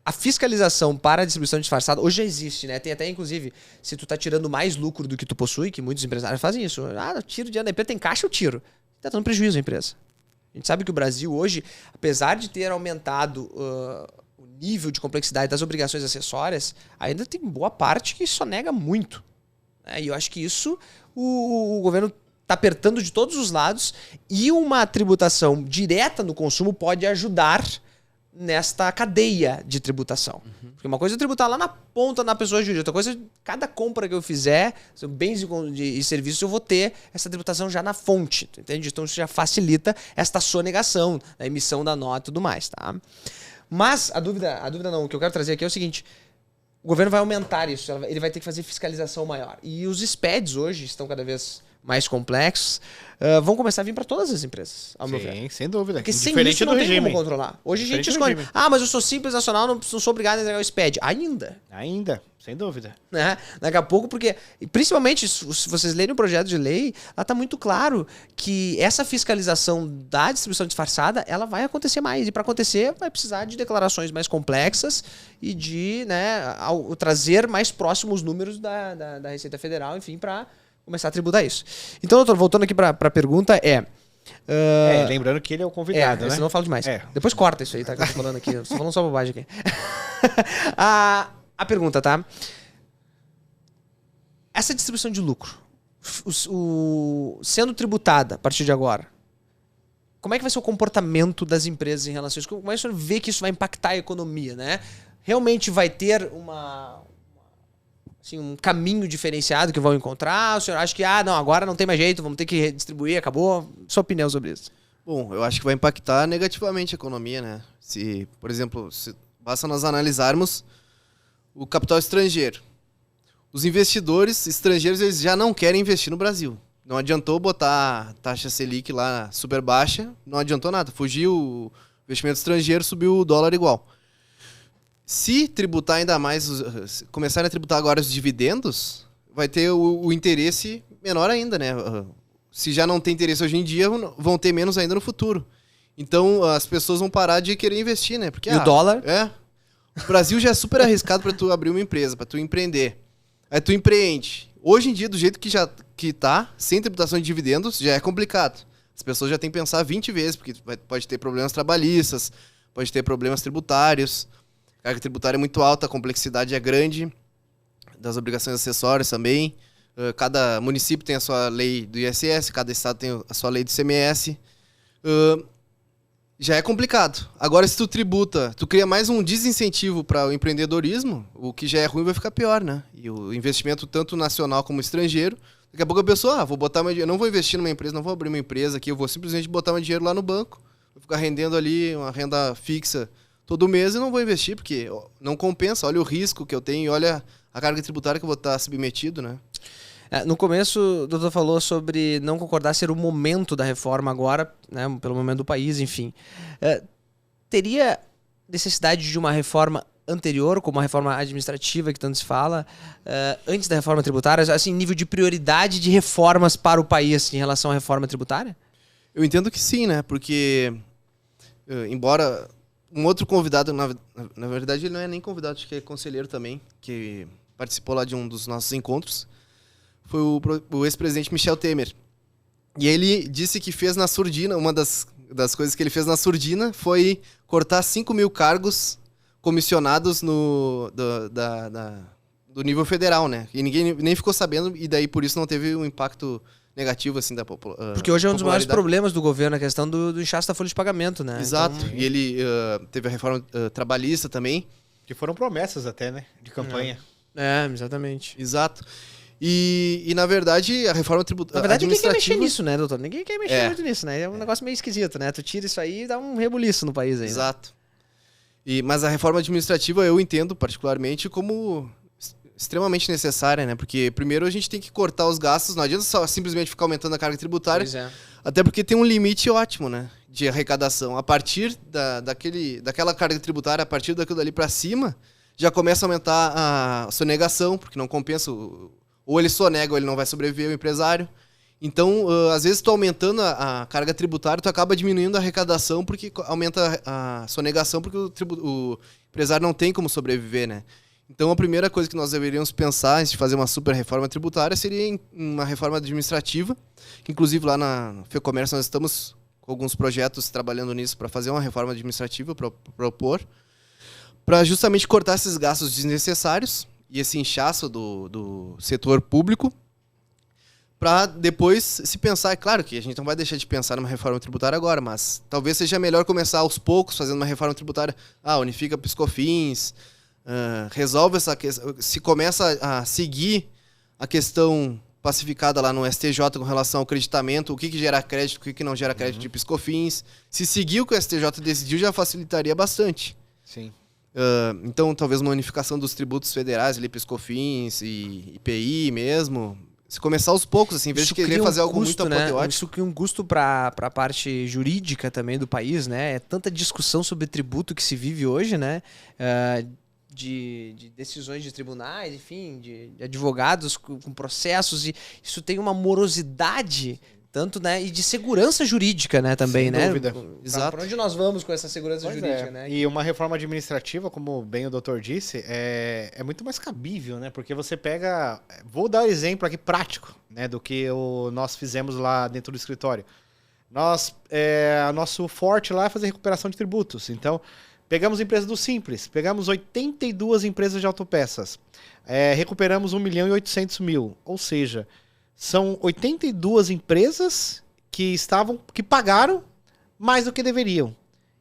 Speaker 1: a fiscalização para a distribuição disfarçada hoje já existe, né? Tem até, inclusive, se tu tá tirando mais lucro do que tu possui, que muitos empresários fazem isso. Eu tiro dinheiro da empresa, tem caixa, eu tiro. Tá dando prejuízo à empresa. A gente sabe que o Brasil hoje, apesar de ter aumentado o nível de complexidade das obrigações acessórias, ainda tem boa parte que só nega muito. E eu acho que isso o governo está apertando de todos os lados e uma tributação direta no consumo pode ajudar nesta cadeia de tributação. Porque uma coisa é tributar lá na ponta na pessoa jurídica, outra coisa é cada compra que eu fizer, bens e serviços, eu vou ter essa tributação já na fonte, entende? Então isso já facilita esta sonegação, a emissão da nota e tudo mais, tá? Mas a dúvida não, o que eu quero trazer aqui é o seguinte, o governo vai aumentar isso, ele vai ter que fazer fiscalização maior. E os SPEDs hoje estão cada vez mais complexos, vão começar a vir para todas as empresas, ao meu ver.
Speaker 2: Sim, sem dúvida.
Speaker 1: Porque sem
Speaker 2: Diferente
Speaker 1: isso não
Speaker 2: do
Speaker 1: tem
Speaker 2: regime.
Speaker 1: como controlar. Hoje a gente
Speaker 2: Diferente do
Speaker 1: escolhe,
Speaker 2: regime.
Speaker 1: mas eu sou Simples Nacional, não sou obrigado a entregar o SPED. Ainda,
Speaker 2: Sem dúvida.
Speaker 1: né? Daqui a pouco, porque, principalmente, se vocês lerem o projeto de lei, lá tá muito claro que essa fiscalização da distribuição disfarçada, ela vai acontecer mais. E para acontecer, vai precisar de declarações mais complexas e de, né, trazer mais próximos números da Receita Federal, enfim, para começar a tributar isso. Então, doutor, voltando aqui para a pergunta,
Speaker 2: Lembrando que ele é o convidado, né?
Speaker 1: senão eu falo demais.
Speaker 2: É.
Speaker 1: Depois corta isso aí, tá? Que eu tô falando aqui. Eu tô falando só bobagem aqui. A pergunta, tá? Essa distribuição de lucro, sendo tributada a partir de agora, como é que vai ser o comportamento das empresas em relação a isso? Como é que o senhor vê que isso vai impactar a economia, né? Realmente vai ter assim, um caminho diferenciado que vão encontrar? O senhor acha que, não, agora não tem mais jeito, vamos ter que redistribuir, acabou? Sua opinião sobre isso?
Speaker 3: Bom, eu acho que vai impactar negativamente a economia, né? Se, por exemplo, basta nós analisarmos o capital estrangeiro. Os investidores estrangeiros, eles já não querem investir no Brasil. Não adiantou botar a taxa Selic lá super baixa, não adiantou nada. Fugiu o investimento estrangeiro, subiu o dólar igual. Se tributar ainda mais, começarem a tributar agora os dividendos, vai ter o interesse menor ainda, né? Se já não tem interesse hoje em dia, vão ter menos ainda no futuro. Então, as pessoas vão parar de querer investir, né? Porque,
Speaker 1: e o dólar?
Speaker 3: O Brasil já é super arriscado para tu abrir uma empresa, para tu empreender. Aí tu empreende. Hoje em dia, do jeito que tá, sem tributação de dividendos, já é complicado. As pessoas já têm que pensar 20 vezes, porque pode ter problemas trabalhistas, pode ter problemas tributários. A carga tributária é muito alta, a complexidade é grande, das obrigações acessórias também. Cada município tem a sua lei do ISS, cada estado tem a sua lei do ICMS. Já é complicado. Agora, se tu tributa, tu cria mais um desincentivo para o empreendedorismo, o que já é ruim vai ficar pior, né? E o investimento tanto nacional como estrangeiro, daqui a pouco a pessoa, vou botar meu dinheiro, não vou investir numa empresa, não vou abrir uma empresa aqui, eu vou simplesmente botar meu dinheiro lá no banco, vou ficar rendendo ali uma renda fixa todo mês e não vou investir, porque não compensa, olha o risco que eu tenho e olha a carga tributária que eu vou estar submetido, né?
Speaker 1: No começo, o doutor falou sobre não concordar ser o momento da reforma agora, né, pelo momento do país, enfim. Teria necessidade de uma reforma anterior, como a reforma administrativa que tanto se fala, antes da reforma tributária, assim, nível de prioridade de reformas para o país em relação à reforma tributária?
Speaker 3: Eu entendo que sim, né? Porque, embora um outro convidado, na verdade ele não é nem convidado, acho que é conselheiro também, que participou lá de um dos nossos encontros, foi o ex-presidente Michel Temer. E ele disse que fez na surdina, uma das coisas que ele fez na surdina foi cortar 5.000 cargos comissionados do nível federal, né? E ninguém nem ficou sabendo, e daí por isso não teve um impacto negativo, assim, da população.
Speaker 1: Porque hoje é um dos maiores problemas do governo, a questão do inchaço da folha de pagamento, né?
Speaker 3: Exato.
Speaker 1: Então,
Speaker 3: e ele teve a reforma trabalhista também.
Speaker 2: Que foram promessas até, né? De campanha.
Speaker 1: Exatamente.
Speaker 3: Exato. E na verdade, a reforma tributária.
Speaker 1: Na verdade, ninguém quer mexer nisso, né, doutor? Ninguém quer mexer muito nisso, né? É um negócio meio esquisito, né? Tu tira isso aí e dá um rebuliço no país aí.
Speaker 3: Exato. Mas a reforma administrativa eu entendo particularmente como extremamente necessária, né? Porque primeiro a gente tem que cortar os gastos, não adianta só simplesmente ficar aumentando a carga tributária.
Speaker 1: Pois é.
Speaker 3: Até porque tem um limite ótimo, né? De arrecadação. A partir daquela carga tributária, a partir daquilo ali para cima, já começa a aumentar a sonegação, porque não compensa. Ou ele sonega ou ele não vai sobreviver, o empresário. Então, às vezes, tu aumentando a carga tributária, tu acaba diminuindo a arrecadação, porque aumenta a sonegação, porque o empresário não tem como sobreviver, né? Então, a primeira coisa que nós deveríamos pensar antes de fazer uma super reforma tributária seria em uma reforma administrativa, que inclusive lá na FEComércio nós estamos com alguns projetos trabalhando nisso para fazer uma reforma administrativa, propor, para justamente cortar esses gastos desnecessários e esse inchaço do setor público, para depois se pensar. É claro que a gente não vai deixar de pensar numa reforma tributária agora, mas talvez seja melhor começar aos poucos fazendo uma reforma tributária. Unifica PiscoFins, resolve essa questão, se começa a seguir a questão pacificada lá no STJ com relação ao creditamento, o que gera crédito, o que não gera crédito de PiscoFins. Se seguir o que o STJ decidiu, já facilitaria bastante.
Speaker 2: Sim.
Speaker 3: Então, talvez uma unificação dos tributos federais, ali, PiscoFins e IPI mesmo. Se começar aos poucos, assim, em vez de querer fazer algo muito apoteótico.
Speaker 1: Isso cria um custo para a parte jurídica também do país, né? É tanta discussão sobre tributo que se vive hoje, né? De decisões de tribunais, enfim, de advogados com processos, e isso tem uma morosidade tanto, né, e de segurança jurídica, né, também,
Speaker 2: sem
Speaker 1: né?
Speaker 2: dúvida.
Speaker 1: Exato. Para onde nós vamos com essa segurança jurídica, né?
Speaker 2: E uma reforma administrativa, como bem o doutor disse, é muito mais cabível, né? Porque você pega... Vou dar um exemplo aqui prático, né, do que nós fizemos lá dentro do escritório. Nosso forte lá é fazer recuperação de tributos. Então, pegamos empresas do Simples, pegamos 82 empresas de autopeças, recuperamos 1.800.000, ou seja, são 82 empresas que pagaram mais do que deveriam.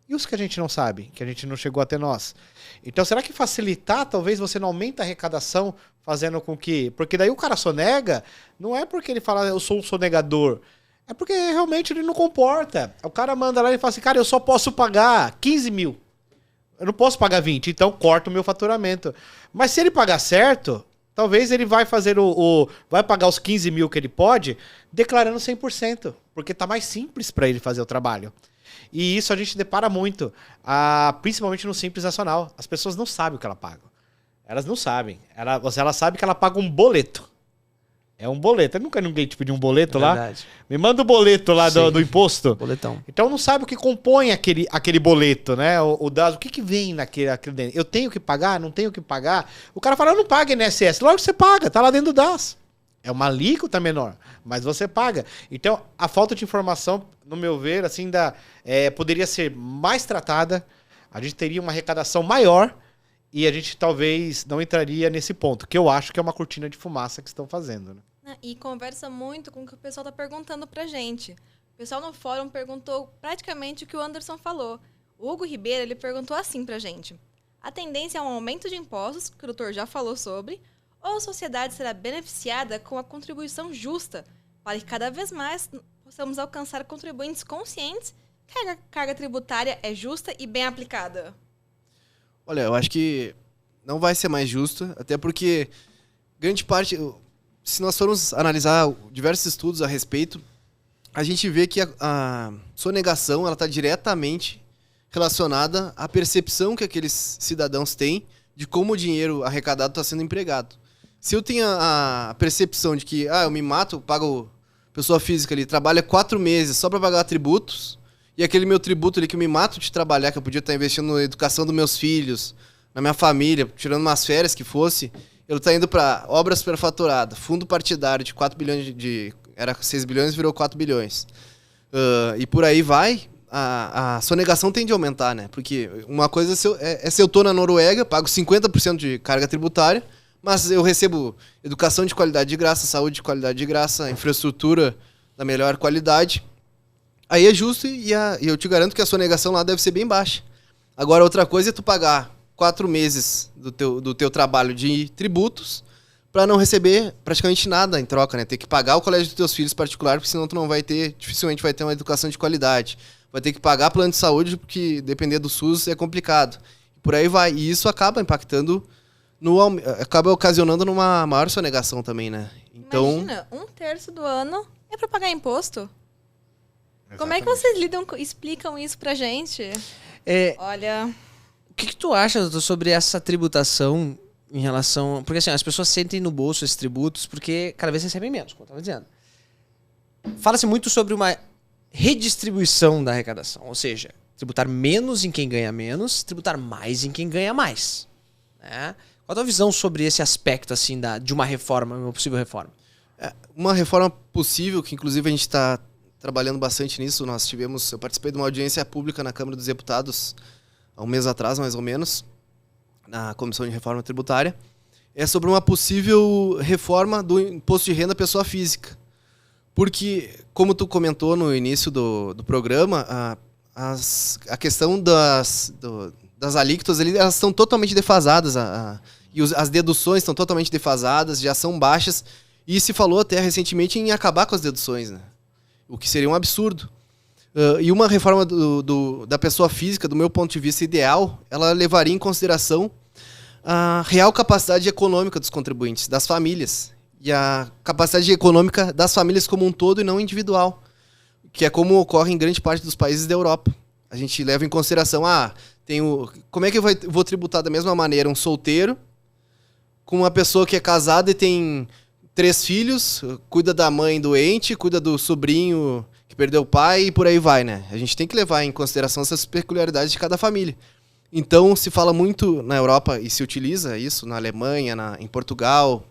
Speaker 2: E os que a gente não sabe, que a gente não chegou até nós? Então, será que facilitar, talvez você não aumente a arrecadação, fazendo com que... Porque daí o cara sonega, não é porque ele fala, eu sou um sonegador, é porque realmente ele não comporta. O cara manda lá e fala assim, cara, eu só posso pagar 15 mil. Eu não posso pagar 20, então corta o meu faturamento. Mas se ele pagar certo, talvez ele vai fazer vai pagar os 15 mil que ele pode, declarando 100%, porque tá mais simples para ele fazer o trabalho. E isso a gente depara muito, principalmente no Simples Nacional. As pessoas não sabem o que ela paga. Elas não sabem. Ela sabe que ela paga um boleto. É um boleto. Eu nunca ninguém te pediu um boleto lá.
Speaker 1: Verdade.
Speaker 2: Me manda o boleto lá do imposto.
Speaker 1: Boletão.
Speaker 2: Então não sabe o que compõe aquele boleto, né? O que vem naquele dentro. Eu tenho que pagar? Não tenho que pagar? O cara fala, eu não pago INSS. Logo que você paga, tá lá dentro do DAS. É uma alíquota menor, mas você paga. Então, a falta de informação, no meu ver, assim, poderia ser mais tratada, a gente teria uma arrecadação maior e a gente talvez não entraria nesse ponto, que eu acho que é uma cortina de fumaça que estão fazendo. Né?
Speaker 4: E conversa muito com o que o pessoal tá perguntando pra gente. O pessoal no fórum perguntou praticamente o que o Anderson falou. O Hugo Ribeiro, ele perguntou assim pra gente. A tendência é um aumento de impostos, que o doutor já falou sobre, ou a sociedade será beneficiada com a contribuição justa, para que cada vez mais possamos alcançar contribuintes conscientes que a carga tributária é justa e bem aplicada?
Speaker 3: Olha, eu acho que não vai ser mais justo, até porque grande parte, se nós formos analisar diversos estudos a respeito, a gente vê que a sonegação ela está diretamente relacionada à percepção que aqueles cidadãos têm de como o dinheiro arrecadado está sendo empregado. Se eu tenho a percepção de que eu me mato, pago pessoa física ali, trabalha 4 meses só para pagar tributos, e aquele meu tributo ali que eu me mato de trabalhar, que eu podia estar investindo na educação dos meus filhos, na minha família, tirando umas férias que fosse, ele está indo para obras superfaturadas, fundo partidário de 4 bilhões era 6 bilhões, virou 4 bilhões. E por aí vai, a sonegação tende a aumentar, né? Porque uma coisa é se eu estou na Noruega, pago 50% de carga tributária, mas eu recebo educação de qualidade de graça, saúde de qualidade de graça, infraestrutura da melhor qualidade. Aí é justo e eu te garanto que a sonegação lá deve ser bem baixa. Agora, outra coisa é tu pagar 4 meses do teu trabalho de tributos para não receber praticamente nada em troca, né? Ter que pagar o colégio dos teus filhos particular, porque senão tu não vai ter, dificilmente vai ter uma educação de qualidade. Vai ter que pagar plano de saúde, porque depender do SUS é complicado. Por aí vai. E isso acaba impactando acaba ocasionando numa maior sonegação também, né? Então,
Speaker 4: imagina, 1/3 do ano é para pagar imposto.
Speaker 2: Exatamente.
Speaker 4: Como é que vocês explicam isso pra gente? Olha...
Speaker 1: O que tu acha, doutor, sobre essa tributação em relação... Porque assim, as pessoas sentem no bolso esses tributos porque cada vez recebem menos, como eu estava dizendo. Fala-se muito sobre uma redistribuição da arrecadação, ou seja, tributar menos em quem ganha menos, tributar mais em quem ganha mais. Né? Qual a tua visão sobre esse aspecto assim, de uma reforma, uma possível reforma?
Speaker 3: Uma reforma possível, que inclusive a gente está trabalhando bastante nisso. Eu participei de uma audiência pública na Câmara dos Deputados há um mês atrás, mais ou menos, na Comissão de Reforma Tributária. É sobre uma possível reforma do imposto de renda à pessoa física. Porque, como tu comentou no início do programa, a questão das alíquotas ali, elas estão totalmente defasadas. E as deduções estão totalmente defasadas, já são baixas. E se falou até recentemente em acabar com as deduções, né? O que seria um absurdo. E uma reforma da pessoa física, do meu ponto de vista ideal, ela levaria em consideração a real capacidade econômica dos contribuintes, das famílias. E a capacidade econômica das famílias como um todo e não individual. Que é como ocorre em grande parte dos países da Europa. A gente leva em consideração, como é que eu vou tributar da mesma maneira um solteiro com uma pessoa que é casada e tem 3 filhos, cuida da mãe doente, cuida do sobrinho que perdeu o pai e por aí vai, né? A gente tem que levar em consideração essas peculiaridades de cada família. Então, se fala muito na Europa e se utiliza isso na Alemanha, em Portugal,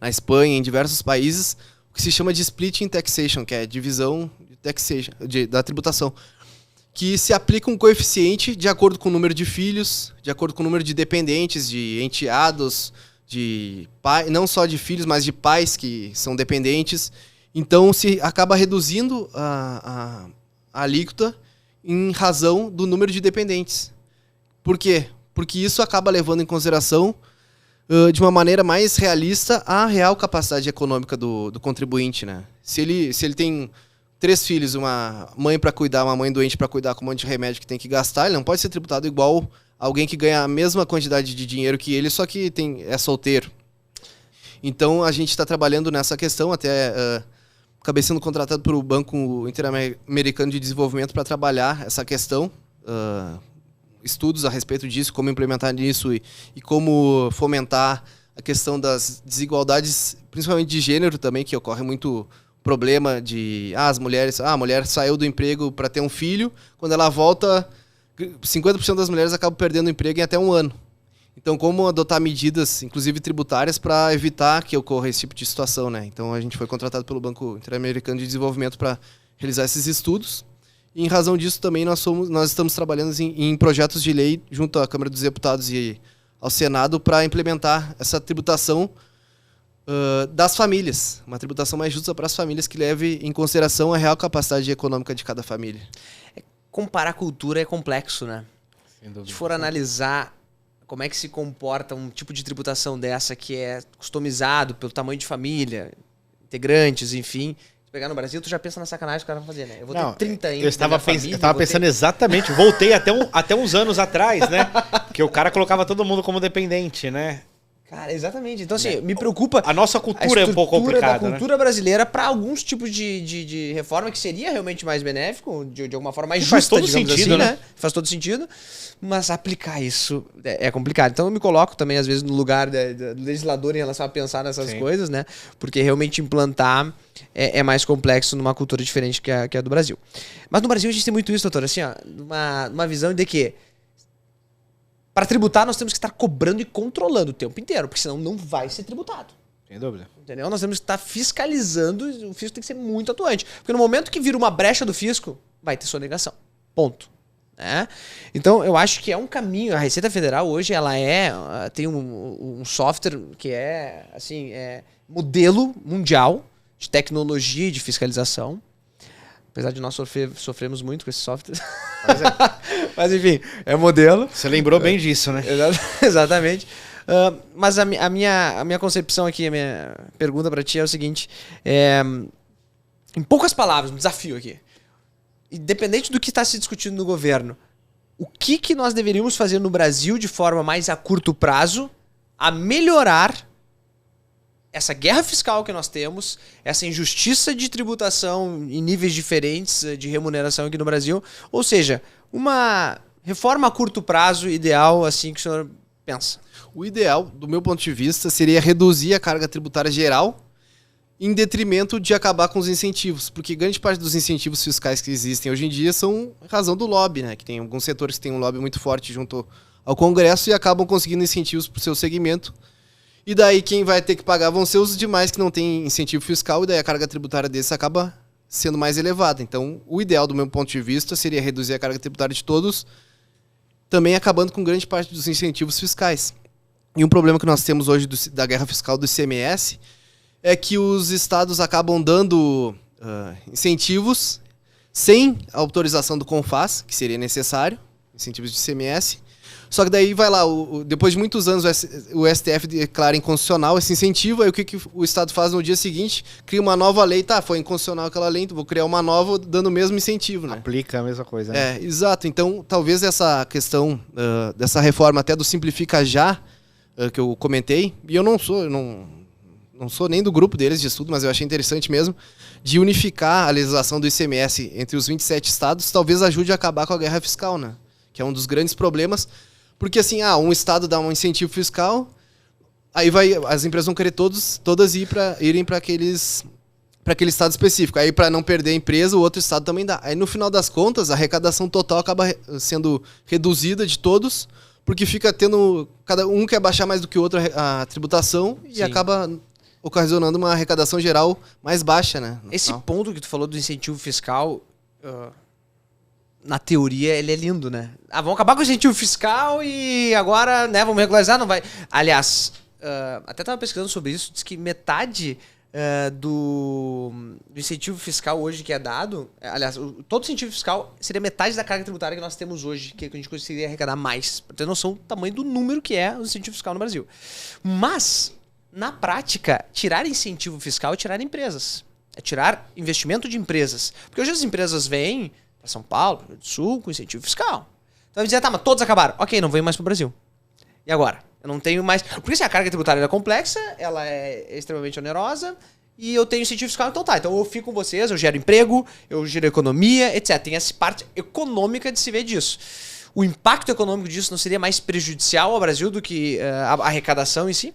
Speaker 3: na Espanha, em diversos países, o que se chama de splitting taxation, que é divisão de taxation, da tributação, que se aplica um coeficiente de acordo com o número de filhos, de acordo com o número de dependentes, de enteados, de pai, não só de filhos, mas de pais que são dependentes. Então, se acaba reduzindo a alíquota em razão do número de dependentes. Por quê? Porque isso acaba levando em consideração, de uma maneira mais realista, a real capacidade econômica do contribuinte, né? Se ele tem 3 filhos, uma mãe para cuidar, uma mãe doente para cuidar com um monte de remédio que tem que gastar, ele não pode ser tributado igual alguém que ganha a mesma quantidade de dinheiro que ele, só que é solteiro. Então, a gente está trabalhando nessa questão, até acabei sendo contratado pelo Banco Interamericano de Desenvolvimento para trabalhar essa questão, estudos a respeito disso, como implementar isso e como fomentar a questão das desigualdades, principalmente de gênero também, que ocorre muito problema de a mulher saiu do emprego para ter um filho, quando ela volta, 50% das mulheres acabam perdendo o emprego em até 1 ano. Então, como adotar medidas, inclusive tributárias, para evitar que ocorra esse tipo de situação, né? Então, a gente foi contratado pelo Banco Interamericano de Desenvolvimento para realizar esses estudos. E, em razão disso, também nós estamos trabalhando em projetos de lei junto à Câmara dos Deputados e ao Senado para implementar essa tributação das famílias. Uma tributação mais justa para as famílias que leve em consideração a real capacidade econômica de cada família.
Speaker 1: Comparar cultura é complexo, né?
Speaker 2: Sem dúvida.
Speaker 1: Se for analisar como é que se comporta um tipo de tributação dessa que é customizado pelo tamanho de família, integrantes, enfim. Se pegar no Brasil, tu já pensa na sacanagem que o cara vai fazer, né? Eu vou ter 30 anos.
Speaker 2: Eu estava pensando exatamente. Voltei até uns anos atrás, né? Que o cara colocava todo mundo como dependente, né?
Speaker 1: Cara, exatamente. Então, assim, me preocupa.
Speaker 2: A nossa cultura é um pouco complicada,
Speaker 1: da cultura brasileira para alguns tipos de reforma que seria realmente mais benéfico, de alguma forma mais justa,
Speaker 2: faz todo
Speaker 1: digamos
Speaker 2: sentido,
Speaker 1: assim,
Speaker 2: né?
Speaker 1: Faz todo sentido. Mas aplicar isso é complicado. Então eu me coloco também, às vezes, no lugar do legislador em relação a pensar nessas coisas, né? Porque realmente implantar é mais complexo numa cultura diferente que a do Brasil. Mas no Brasil a gente tem muito isso, doutor, assim, ó, uma visão de que para tributar nós temos que estar cobrando e controlando o tempo inteiro, porque senão não vai ser tributado.
Speaker 2: Sem dúvida.
Speaker 1: Entendeu? Nós temos que estar fiscalizando, o fisco tem que ser muito atuante. Porque no momento que vira uma brecha do fisco, vai ter sonegação. Ponto. Né? Então, eu acho que é um caminho. A Receita Federal hoje ela tem um software que é assim, modelo mundial de tecnologia e de fiscalização. Apesar de nós sofremos muito com esse software. Mas enfim, é modelo.
Speaker 2: Você lembrou bem disso, né?
Speaker 1: Exatamente. Mas a minha concepção aqui, a minha pergunta para ti é o seguinte. Em poucas palavras, um desafio aqui. Independente do que está se discutindo no governo, o que nós deveríamos fazer no Brasil de forma mais a curto prazo a melhorar essa guerra fiscal que nós temos, essa injustiça de tributação em níveis diferentes de remuneração aqui no Brasil, ou seja, uma reforma a curto prazo ideal, assim que o senhor pensa?
Speaker 3: O ideal, do meu ponto de vista, seria reduzir a carga tributária geral em detrimento de acabar com os incentivos, porque grande parte dos incentivos fiscais que existem hoje em dia são em razão do lobby, né? Que tem alguns setores que têm um lobby muito forte junto ao Congresso e acabam conseguindo incentivos para o seu segmento. E daí quem vai ter que pagar vão ser os demais que não têm incentivo fiscal, e daí a carga tributária desses acaba sendo mais elevada. Então, o ideal, do meu ponto de vista, seria reduzir a carga tributária de todos, também acabando com grande parte dos incentivos fiscais. E um problema que nós temos hoje da guerra fiscal do ICMS é que os estados acabam dando incentivos sem a autorização do CONFAS, que seria necessário, incentivos de ICMS. Só que daí vai lá, depois de muitos anos o STF declara inconstitucional esse incentivo, aí o que o Estado faz no dia seguinte? Cria uma nova lei, foi inconstitucional aquela lei, então vou criar uma nova dando o mesmo incentivo, né?
Speaker 2: Aplica a mesma coisa, né?
Speaker 3: Exato. Então, talvez essa questão dessa reforma até do Simplifica Já, que eu comentei, e eu não sou nem do grupo deles de estudo, mas eu achei interessante mesmo, de unificar a legislação do ICMS entre os 27 estados, talvez ajude a acabar com a guerra fiscal, né? Que é um dos grandes problemas. Porque assim, um estado dá um incentivo fiscal, aí as empresas vão querer todas irem para aquele estado específico. Aí para não perder a empresa, o outro estado também dá. Aí no final das contas, a arrecadação total acaba sendo reduzida de todos, porque fica tendo, cada um quer baixar mais do que o outro a tributação. Sim. E acaba ocasionando uma arrecadação geral mais baixa, né?
Speaker 1: Esse ponto que tu falou do incentivo fiscal, na teoria, ele é lindo, né? Vamos acabar com o incentivo fiscal e agora, né, vamos regularizar, não vai... Aliás, até estava pesquisando sobre isso, diz que metade do incentivo fiscal hoje que é dado, aliás, todo incentivo fiscal seria metade da carga tributária que nós temos hoje, que a gente conseguiria arrecadar mais, para ter noção do tamanho do número que é o incentivo fiscal no Brasil. Mas, na prática, tirar incentivo fiscal é tirar empresas. É tirar investimento de empresas. Porque hoje as empresas vêm para São Paulo, Rio Grande do Sul, com incentivo fiscal. Então vai dizer, tá, mas todos acabaram. Ok, não venho mais para o Brasil. E agora? Eu não tenho mais... Porque se a carga tributária é complexa, ela é extremamente onerosa, e eu tenho incentivo fiscal, então tá. Então eu fico com vocês, eu gero emprego, eu gero economia, etc. Tem essa parte econômica de se ver disso. O impacto econômico disso não seria mais prejudicial ao Brasil do que a arrecadação em si?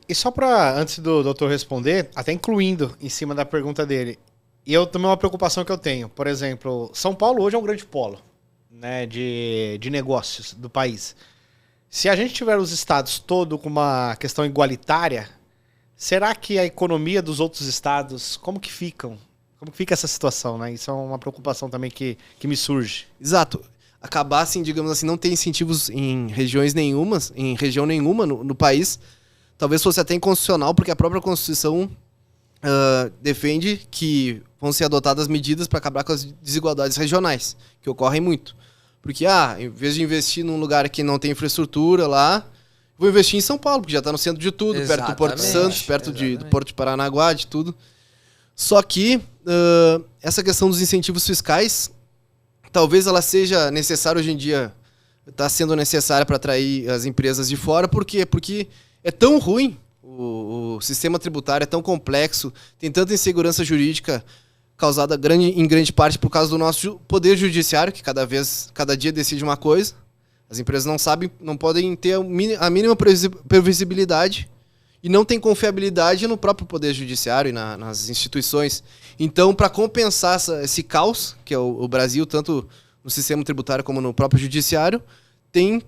Speaker 2: E só para, antes do doutor responder, até incluindo em cima da pergunta dele, e eu também uma preocupação que eu tenho. Por exemplo, São Paulo hoje é um grande polo, né, de negócios do país. Se a gente tiver os estados todos com uma questão igualitária, será que a economia dos outros estados, como que ficam? Como que fica essa situação, né? Isso é uma preocupação também que me surge.
Speaker 3: Exato. Acabar, assim, digamos assim, não ter incentivos em região nenhuma no país, talvez fosse até inconstitucional, porque a própria Constituição defende que vão ser adotadas medidas para acabar com as desigualdades regionais, que ocorrem muito. Porque, em vez de investir num lugar que não tem infraestrutura lá, vou investir em São Paulo, porque já está no centro de tudo,
Speaker 1: Exatamente.
Speaker 3: perto do Porto de Santos, perto do Porto de Paranaguá, de tudo. Só que essa questão dos incentivos fiscais, talvez ela seja necessária hoje em dia, está sendo necessária para atrair as empresas de fora. Por quê? Porque é tão ruim, o sistema tributário é tão complexo, tem tanta insegurança jurídica causada em grande parte por causa do nosso poder judiciário, que cada dia decide uma coisa. As empresas não sabem, não podem ter a mínima previsibilidade e não tem confiabilidade no próprio poder judiciário e nas instituições. Então, para compensar esse caos, que é o Brasil, tanto no sistema tributário como no próprio judiciário, tem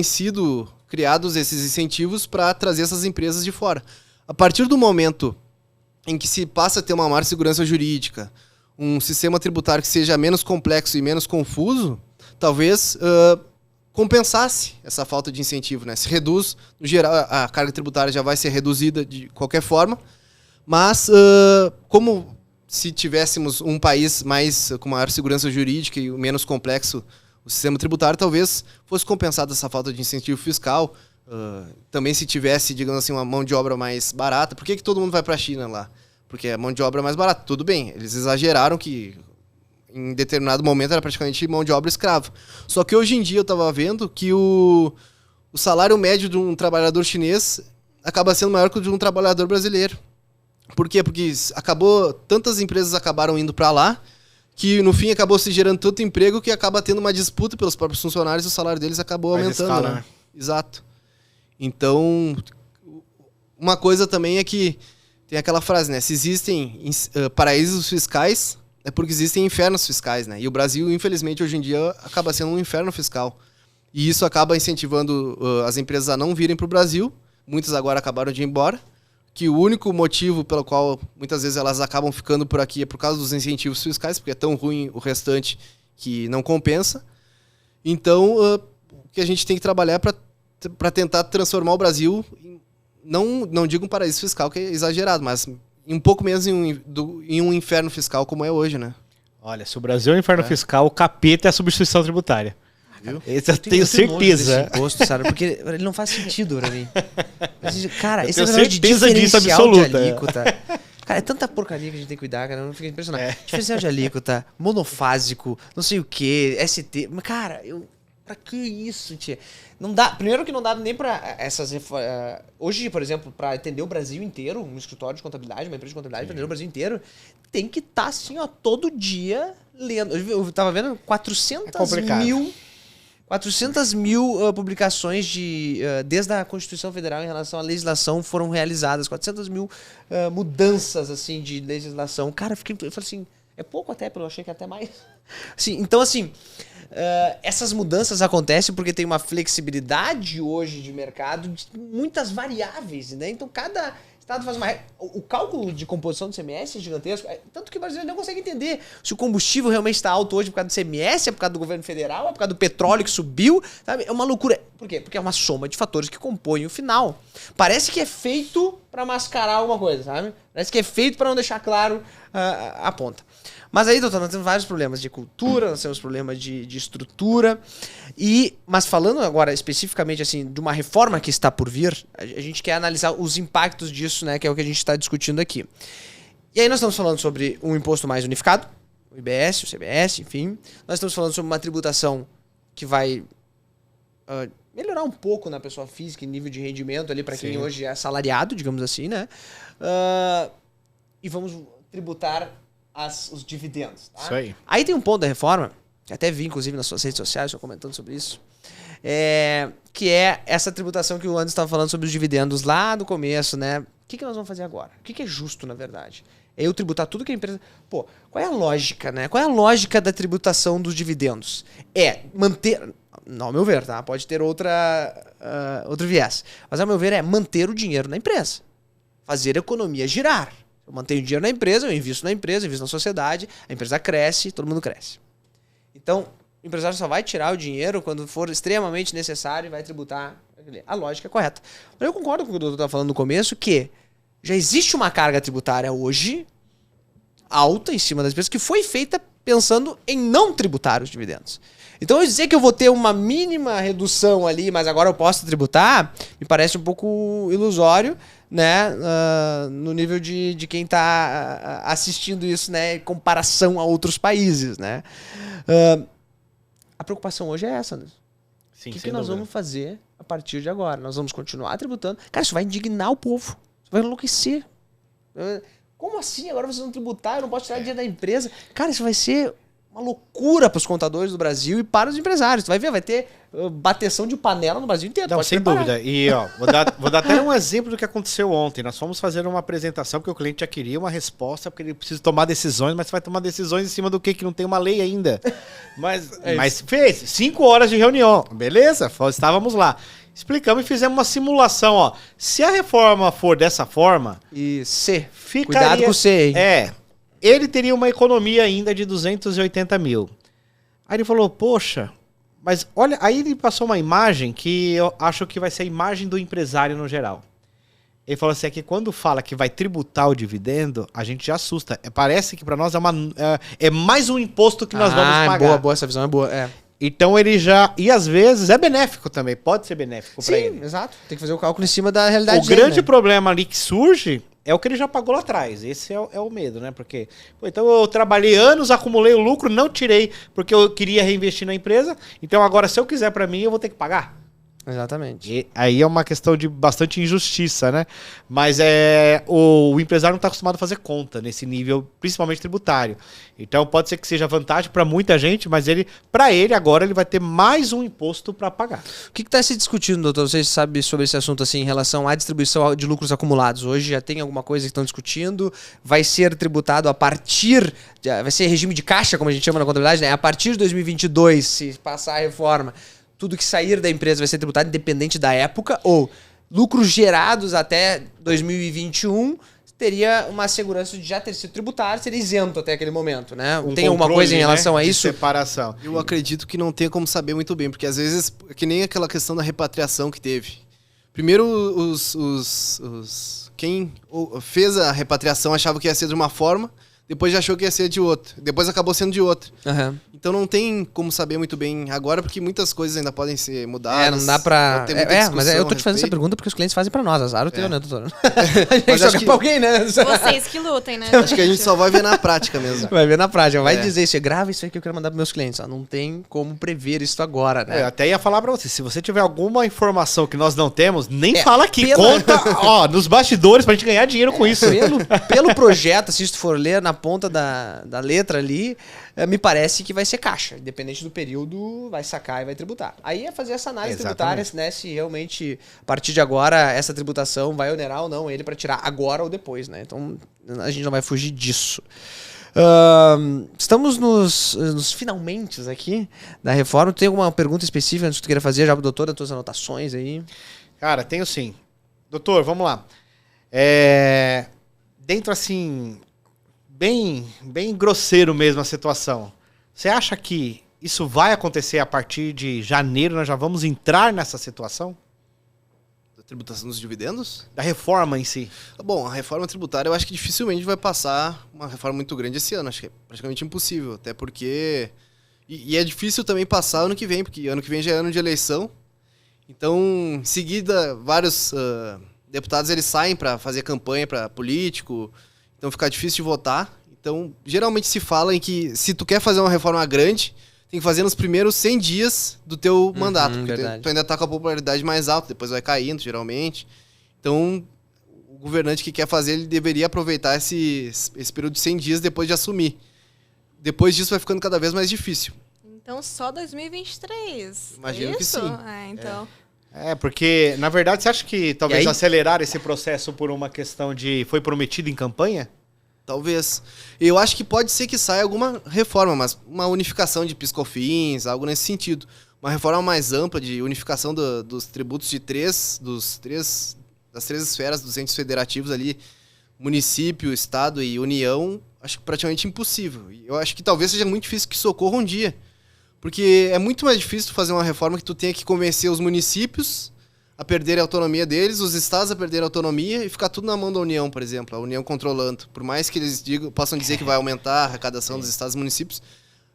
Speaker 3: sido criados esses incentivos para trazer essas empresas de fora. A partir do momento em que se passa a ter uma maior segurança jurídica, um sistema tributário que seja menos complexo e menos confuso, talvez compensasse essa falta de incentivo, né? Se reduz, no geral, a carga tributária já vai ser reduzida de qualquer forma, mas como se tivéssemos um país com maior segurança jurídica e menos complexo o sistema tributário, talvez fosse compensada essa falta de incentivo fiscal. Também se tivesse, digamos assim, uma mão de obra mais barata. Por que todo mundo vai para a China lá? Porque a mão de obra é mais barata. Tudo bem, eles exageraram que em determinado momento era praticamente mão de obra escrava. Só que hoje em dia eu estava vendo que o salário médio de um trabalhador chinês acaba sendo maior que o de um trabalhador brasileiro. Por quê? Porque tantas empresas acabaram indo para lá, que no fim acabou se gerando tanto emprego que acaba tendo uma disputa pelos próprios funcionários e o salário deles acabou aumentando.
Speaker 2: Escala,
Speaker 3: né? Exato. Então, uma coisa também é que tem aquela frase, né? Se existem paraísos fiscais, é porque existem infernos fiscais, né? E o Brasil, infelizmente, hoje em dia, acaba sendo um inferno fiscal. E isso acaba incentivando as empresas a não virem para o Brasil. Muitas agora acabaram de ir embora. Que o único motivo pelo qual muitas vezes elas acabam ficando por aqui é por causa dos incentivos fiscais, porque é tão ruim o restante que não compensa. Então, o que a gente tem que trabalhar é para tentar transformar o Brasil, não digo um paraíso fiscal, que é exagerado, mas um pouco menos em um inferno fiscal como é hoje, né?
Speaker 2: Olha, se o Brasil é um inferno fiscal, o capeta é a substituição tributária.
Speaker 3: Viu?
Speaker 2: Esse eu tenho certeza.
Speaker 1: Desse imposto, sabe? Porque ele não faz sentido pra mim. Cara,
Speaker 2: Eu
Speaker 1: esse
Speaker 2: tenho
Speaker 1: negócio de
Speaker 2: certeza disso
Speaker 1: diferencial
Speaker 2: absoluta,
Speaker 1: de alíquota. Cara, é tanta porcaria que a gente tem que cuidar, cara. Eu não fico impressionado. Diferencial de alíquota, monofásico, não sei o que, ST. Mas, cara, pra que isso, tia? Não dá. Primeiro que não dá nem pra essas. Hoje, por exemplo, pra atender o Brasil inteiro, um escritório de contabilidade, uma empresa de contabilidade, pra atender o Brasil inteiro, tem que estar assim, ó, todo dia lendo. Eu tava vendo 400 mil publicações desde a Constituição Federal em relação à legislação foram realizadas. 400 mil mudanças assim, de legislação. Cara, eu falei assim, é pouco até, eu achei que é até mais. Assim, então, assim, essas mudanças acontecem porque tem uma flexibilidade hoje de mercado de muitas variáveis, né? Então, cada estado faz uma... O cálculo de composição do CMS é gigantesco, tanto que o brasileiro não consegue entender se o combustível realmente está alto hoje por causa do CMS, é por causa do governo federal, é por causa do petróleo que subiu, sabe? É uma loucura. Por quê? Porque é uma soma de fatores que compõem o final. Parece que é feito pra mascarar alguma coisa, sabe? Parece que é feito pra não deixar claro a ponta. Mas aí, doutor, nós temos vários problemas de cultura, nós temos problemas de estrutura. Mas falando agora especificamente assim de uma reforma que está por vir, a gente quer analisar os impactos disso, né? Que é o que a gente está discutindo aqui. E aí nós estamos falando sobre um imposto mais unificado, o IBS, o CBS, enfim. Nós estamos falando sobre uma tributação que vai melhorar um pouco na pessoa física em nível de rendimento ali para quem hoje é assalariado, digamos assim, né? E vamos tributar os dividendos. Tá?
Speaker 2: Isso aí.
Speaker 1: Aí tem um ponto da reforma, que até vi inclusive nas suas redes sociais, estou comentando sobre isso, que é essa tributação que o Anderson estava falando sobre os dividendos lá no começo, né? O que nós vamos fazer agora? O que é justo, na verdade? É eu tributar tudo que a empresa... Pô, qual é a lógica, né? Qual é a lógica da tributação dos dividendos? É manter... Não, ao meu ver, tá? Pode ter outro viés. Mas, ao meu ver, é manter o dinheiro na empresa. Fazer a economia girar. Eu mantenho dinheiro na empresa, eu invisto na sociedade, a empresa cresce, todo mundo cresce. Então, o empresário só vai tirar o dinheiro quando for extremamente necessário e vai tributar. A lógica é correta. Mas eu concordo com o que o doutor estava falando no começo, que já existe uma carga tributária hoje alta em cima das empresas que foi feita pensando em não tributar os dividendos. Então, eu dizer que eu vou ter uma mínima redução ali, mas agora eu posso tributar, me parece um pouco ilusório, né? No nível de quem está assistindo isso, né? Em comparação a outros países, né? A preocupação hoje é essa, né?
Speaker 2: Sim,
Speaker 1: O que nós vamos fazer a partir de agora? Nós vamos continuar tributando. Cara, isso vai indignar o povo. Isso vai enlouquecer. Como assim? Agora vocês vão tributar, eu não posso tirar dinheiro da empresa. Cara, isso vai ser uma loucura para os contadores do Brasil e para os empresários. Tu vai ver, vai ter bateção de panela no Brasil inteiro.
Speaker 2: Não, sem dúvida. E, ó, vou dar até um exemplo do que aconteceu ontem. Nós fomos fazer uma apresentação porque o cliente já queria uma resposta, porque ele precisa tomar decisões, mas você vai tomar decisões em cima do que não tem uma lei ainda. Mas fez 5 horas de reunião. Beleza? Estávamos lá. Explicamos e fizemos uma simulação, ó. Se a reforma for dessa forma...
Speaker 1: E C.
Speaker 2: Ficaria,
Speaker 1: cuidado com o C, hein?
Speaker 2: Ele teria uma economia ainda de 280 mil. Aí ele falou, poxa, mas olha, aí ele passou uma imagem que eu acho que vai ser a imagem do empresário no geral. Ele falou assim, é que quando fala que vai tributar o dividendo, a gente já assusta. Parece que para nós é mais um imposto que nós vamos pagar.
Speaker 1: Boa, essa visão é boa.
Speaker 2: Então ele já... E às vezes é benéfico também, pode ser benéfico para ele.
Speaker 1: Sim, exato. Tem que fazer o cálculo em cima da realidade
Speaker 2: O grande problema ali que surge... É o que ele já pagou lá atrás. Esse é o medo, né? Porque, então eu trabalhei anos, acumulei o lucro, não tirei porque eu queria reinvestir na empresa. Então agora, se eu quiser para mim, eu vou ter que pagar.
Speaker 1: Exatamente.
Speaker 2: E aí é uma questão de bastante injustiça, né? Mas o empresário não está acostumado a fazer conta nesse nível, principalmente tributário. Então pode ser que seja vantagem para muita gente, mas para ele agora ele vai ter mais um imposto para pagar.
Speaker 1: O que está se discutindo, doutor? Vocês sabem sobre esse assunto assim, em relação à distribuição de lucros acumulados? Hoje já tem alguma coisa que estão discutindo? Vai ser tributado a partir... Vai ser regime de caixa, como a gente chama na contabilidade, né? A partir de 2022, se passar a reforma... Tudo que sair da empresa vai ser tributado independente da época, ou lucros gerados até 2021 teria uma segurança de já ter sido tributado, seria isento até aquele momento, né? Tem alguma coisa em relação a isso?
Speaker 2: Separação.
Speaker 3: Eu acredito que não tem como saber muito bem, porque às vezes, que nem aquela questão da repatriação que teve. Primeiro, quem fez a repatriação achava que ia ser de uma forma, depois já achou que ia ser de outra. Depois acabou sendo de outra.
Speaker 1: Uhum.
Speaker 3: Então não tem como saber muito bem agora, porque muitas coisas ainda podem ser mudadas.
Speaker 1: Não dá pra... mas eu tô te fazendo essa pergunta porque os clientes fazem pra nós. Azar o teu, né, doutor?
Speaker 3: Mas acho que...
Speaker 1: pra alguém, né?
Speaker 4: Vocês que lutem, né?
Speaker 3: Acho que a gente só vai ver na prática mesmo.
Speaker 1: Vai ver na prática. Vai dizer isso. Grava isso aí que eu quero mandar pros meus clientes. Não tem como prever isso agora, né?
Speaker 2: Eu até ia falar pra você. Se você tiver alguma informação que nós não temos, nem fala aqui. Conta, nos bastidores pra gente ganhar dinheiro com isso.
Speaker 1: Pelo projeto, se tu for ler na ponta da letra ali, me parece que vai ser caixa. Independente do período, vai sacar e vai tributar. Aí é fazer essa análise tributária, né? Se realmente, a partir de agora, essa tributação vai onerar ou não ele para tirar agora ou depois, né? Então, a gente não vai fugir disso. Estamos nos finalmente aqui da reforma. Tu tem alguma pergunta específica antes que tu queira fazer já pro doutor, das tuas anotações aí?
Speaker 2: Cara, tenho sim. Doutor, vamos lá. Dentro assim... Bem grosseiro mesmo a situação. Você acha que isso vai acontecer a partir de janeiro? Nós já vamos entrar nessa situação?
Speaker 3: tributação dos dividendos?
Speaker 2: Da reforma em si.
Speaker 3: Bom, a reforma tributária eu acho que dificilmente vai passar uma reforma muito grande esse ano. Acho que é praticamente impossível, até porque... E é difícil também passar ano que vem, porque ano que vem já é ano de eleição. Então, em seguida, vários deputados eles saem para fazer campanha para político, então fica difícil de votar. Então, geralmente se fala em que se tu quer fazer uma reforma grande, tem que fazer nos primeiros 100 dias do teu mandato, porque tu ainda tá com a popularidade mais alta, depois vai caindo, geralmente. Então, o governante que quer fazer, ele deveria aproveitar esse período de 100 dias depois de assumir. Depois disso vai ficando cada vez mais difícil.
Speaker 4: Então só 2023.
Speaker 3: Imagino que sim.
Speaker 4: Então.
Speaker 2: Porque, na verdade, você acha que talvez
Speaker 1: aí...
Speaker 2: acelerar esse processo por uma questão de foi prometido em campanha?
Speaker 3: Talvez. Eu acho que pode ser que saia alguma reforma, mas uma unificação de PIS/COFINS, algo nesse sentido. Uma reforma mais ampla de unificação dos tributos das três esferas dos entes federativos ali, município, estado e união, acho que praticamente impossível. Eu acho que talvez seja muito difícil que isso ocorra um dia. Porque é muito mais difícil fazer uma reforma que tu tenha que convencer os municípios a perderem a autonomia deles, os estados a perderem a autonomia e ficar tudo na mão da União, por exemplo, a União controlando. Por mais que eles possam dizer que vai aumentar a arrecadação dos estados e municípios,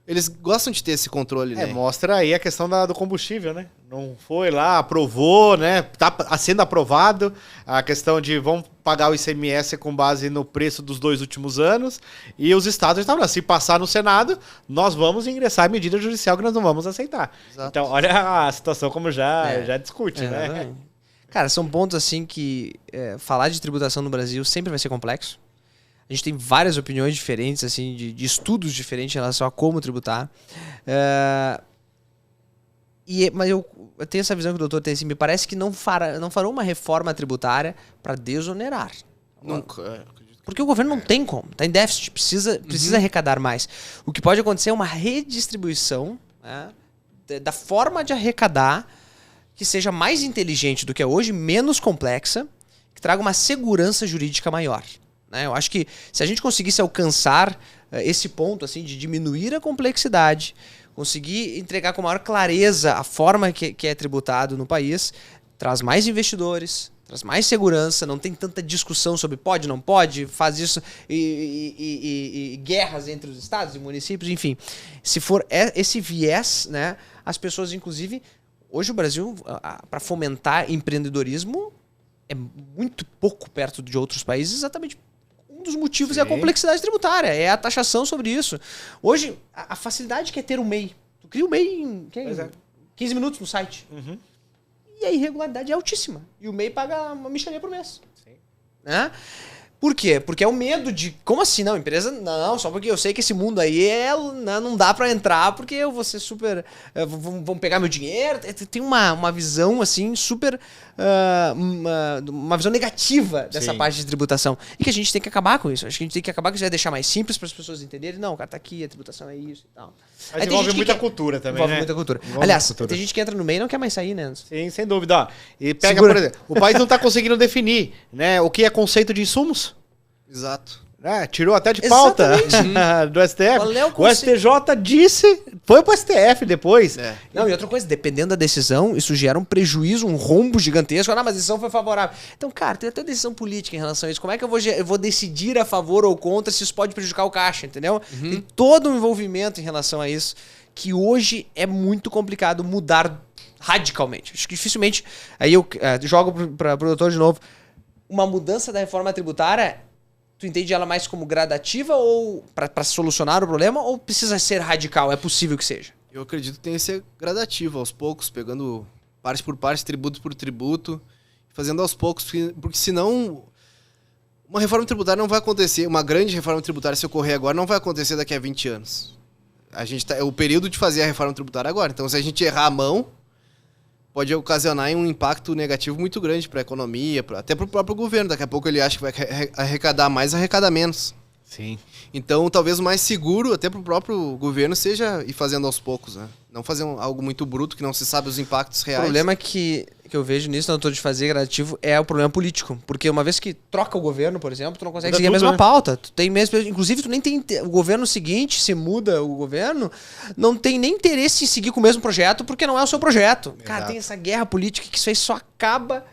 Speaker 3: eles gostam de ter esse controle, né?
Speaker 2: Mostra aí a questão do combustível, né? Não foi lá, aprovou, né? Tá sendo aprovado a questão de vão pagar o ICMS com base no preço dos 2 últimos anos e os estados estavam lá, se passar no Senado, nós vamos ingressar em medida judicial que nós não vamos aceitar. Exato. Então, olha a situação como já discute, né?
Speaker 1: Cara, são pontos assim que falar de tributação no Brasil sempre vai ser complexo. A gente tem várias opiniões diferentes, assim, de estudos diferentes em relação a como tributar. Mas eu tenho essa visão que o doutor tem, assim, me parece que não farão uma reforma tributária para desonerar.
Speaker 3: Nunca.
Speaker 1: Porque o governo não tem como, está em déficit, precisa arrecadar mais. O que pode acontecer é uma redistribuição, né, da forma de arrecadar que seja mais inteligente do que é hoje, menos complexa, que traga uma segurança jurídica maior. Eu acho que se a gente conseguisse alcançar esse ponto assim, de diminuir a complexidade, conseguir entregar com maior clareza a forma que é tributado no país, traz mais investidores, traz mais segurança, não tem tanta discussão sobre pode, não pode, faz isso e guerras entre os estados e municípios, enfim. Se for esse viés, né, as pessoas, inclusive, hoje o Brasil, para fomentar empreendedorismo, é muito pouco perto de outros países, exatamente. Um dos motivos é a complexidade tributária, é a taxação sobre isso. Hoje, a facilidade que é ter um MEI. Tu cria um MEI em 15 minutos no site. Uhum. E a irregularidade é altíssima. E o MEI paga uma mixaria por mês. Sim. Né? Por quê? Porque é o medo de... Como assim? Não, empresa... Não, só porque eu sei que esse mundo aí não dá pra entrar porque eu vou ser super... Vão pegar meu dinheiro. Tem uma visão, assim, super... uma visão negativa dessa parte de tributação. E que a gente tem que acabar com isso. Acho que a gente tem que acabar com isso. É deixar mais simples para as pessoas entenderem. Não, cara, tá aqui, a tributação é isso e tal.
Speaker 2: Mas envolve muita cultura também,
Speaker 1: envolve muita cultura. Aliás, tem gente que entra no meio e não quer mais sair, né?
Speaker 2: Sim, sem dúvida. Ó, e pega, por exemplo, o país não tá conseguindo definir, né, o que é conceito de insumos.
Speaker 3: Exato.
Speaker 2: Tirou até de pauta do STF. O STJ disse, foi pro STF depois.
Speaker 1: Não, e outra coisa, dependendo da decisão, isso gera um prejuízo, um rombo gigantesco. Mas a decisão foi favorável. Então, cara, tem até decisão política em relação a isso. Como é que eu vou decidir a favor ou contra se isso pode prejudicar o caixa, entendeu? Tem todo um envolvimento em relação a isso que hoje é muito complicado mudar radicalmente. Acho que dificilmente... Aí eu jogo pro doutor de novo. Uma mudança da reforma tributária... Tu entende ela mais como gradativa ou para solucionar o problema ou precisa ser radical? É possível que seja?
Speaker 3: Eu acredito que tem que ser gradativo, aos poucos, pegando parte por parte, tributo por tributo, fazendo aos poucos, porque senão uma reforma tributária não vai acontecer, uma grande reforma tributária se ocorrer agora não vai acontecer daqui a 20 anos. É o período de fazer a reforma tributária agora, então se a gente errar a mão, pode ocasionar um impacto negativo muito grande para a economia, até para o próprio governo. Daqui a pouco ele acha que vai arrecadar mais, arrecada menos.
Speaker 2: Sim.
Speaker 3: Então, talvez o mais seguro, até para o próprio governo, seja ir fazendo aos poucos, né? Não fazer algo muito bruto, que não se sabe os impactos reais.
Speaker 1: O problema que eu vejo nisso, não estou de fazer gradativo, é o problema político. Porque uma vez que troca o governo, por exemplo, tu não consegue seguir a mesma pauta. Tu tem mesmo, inclusive, tu nem tem... O governo seguinte, se muda o governo, não tem nem interesse em seguir com o mesmo projeto, porque não é o seu projeto. Exato. Cara, tem essa guerra política que isso aí só acaba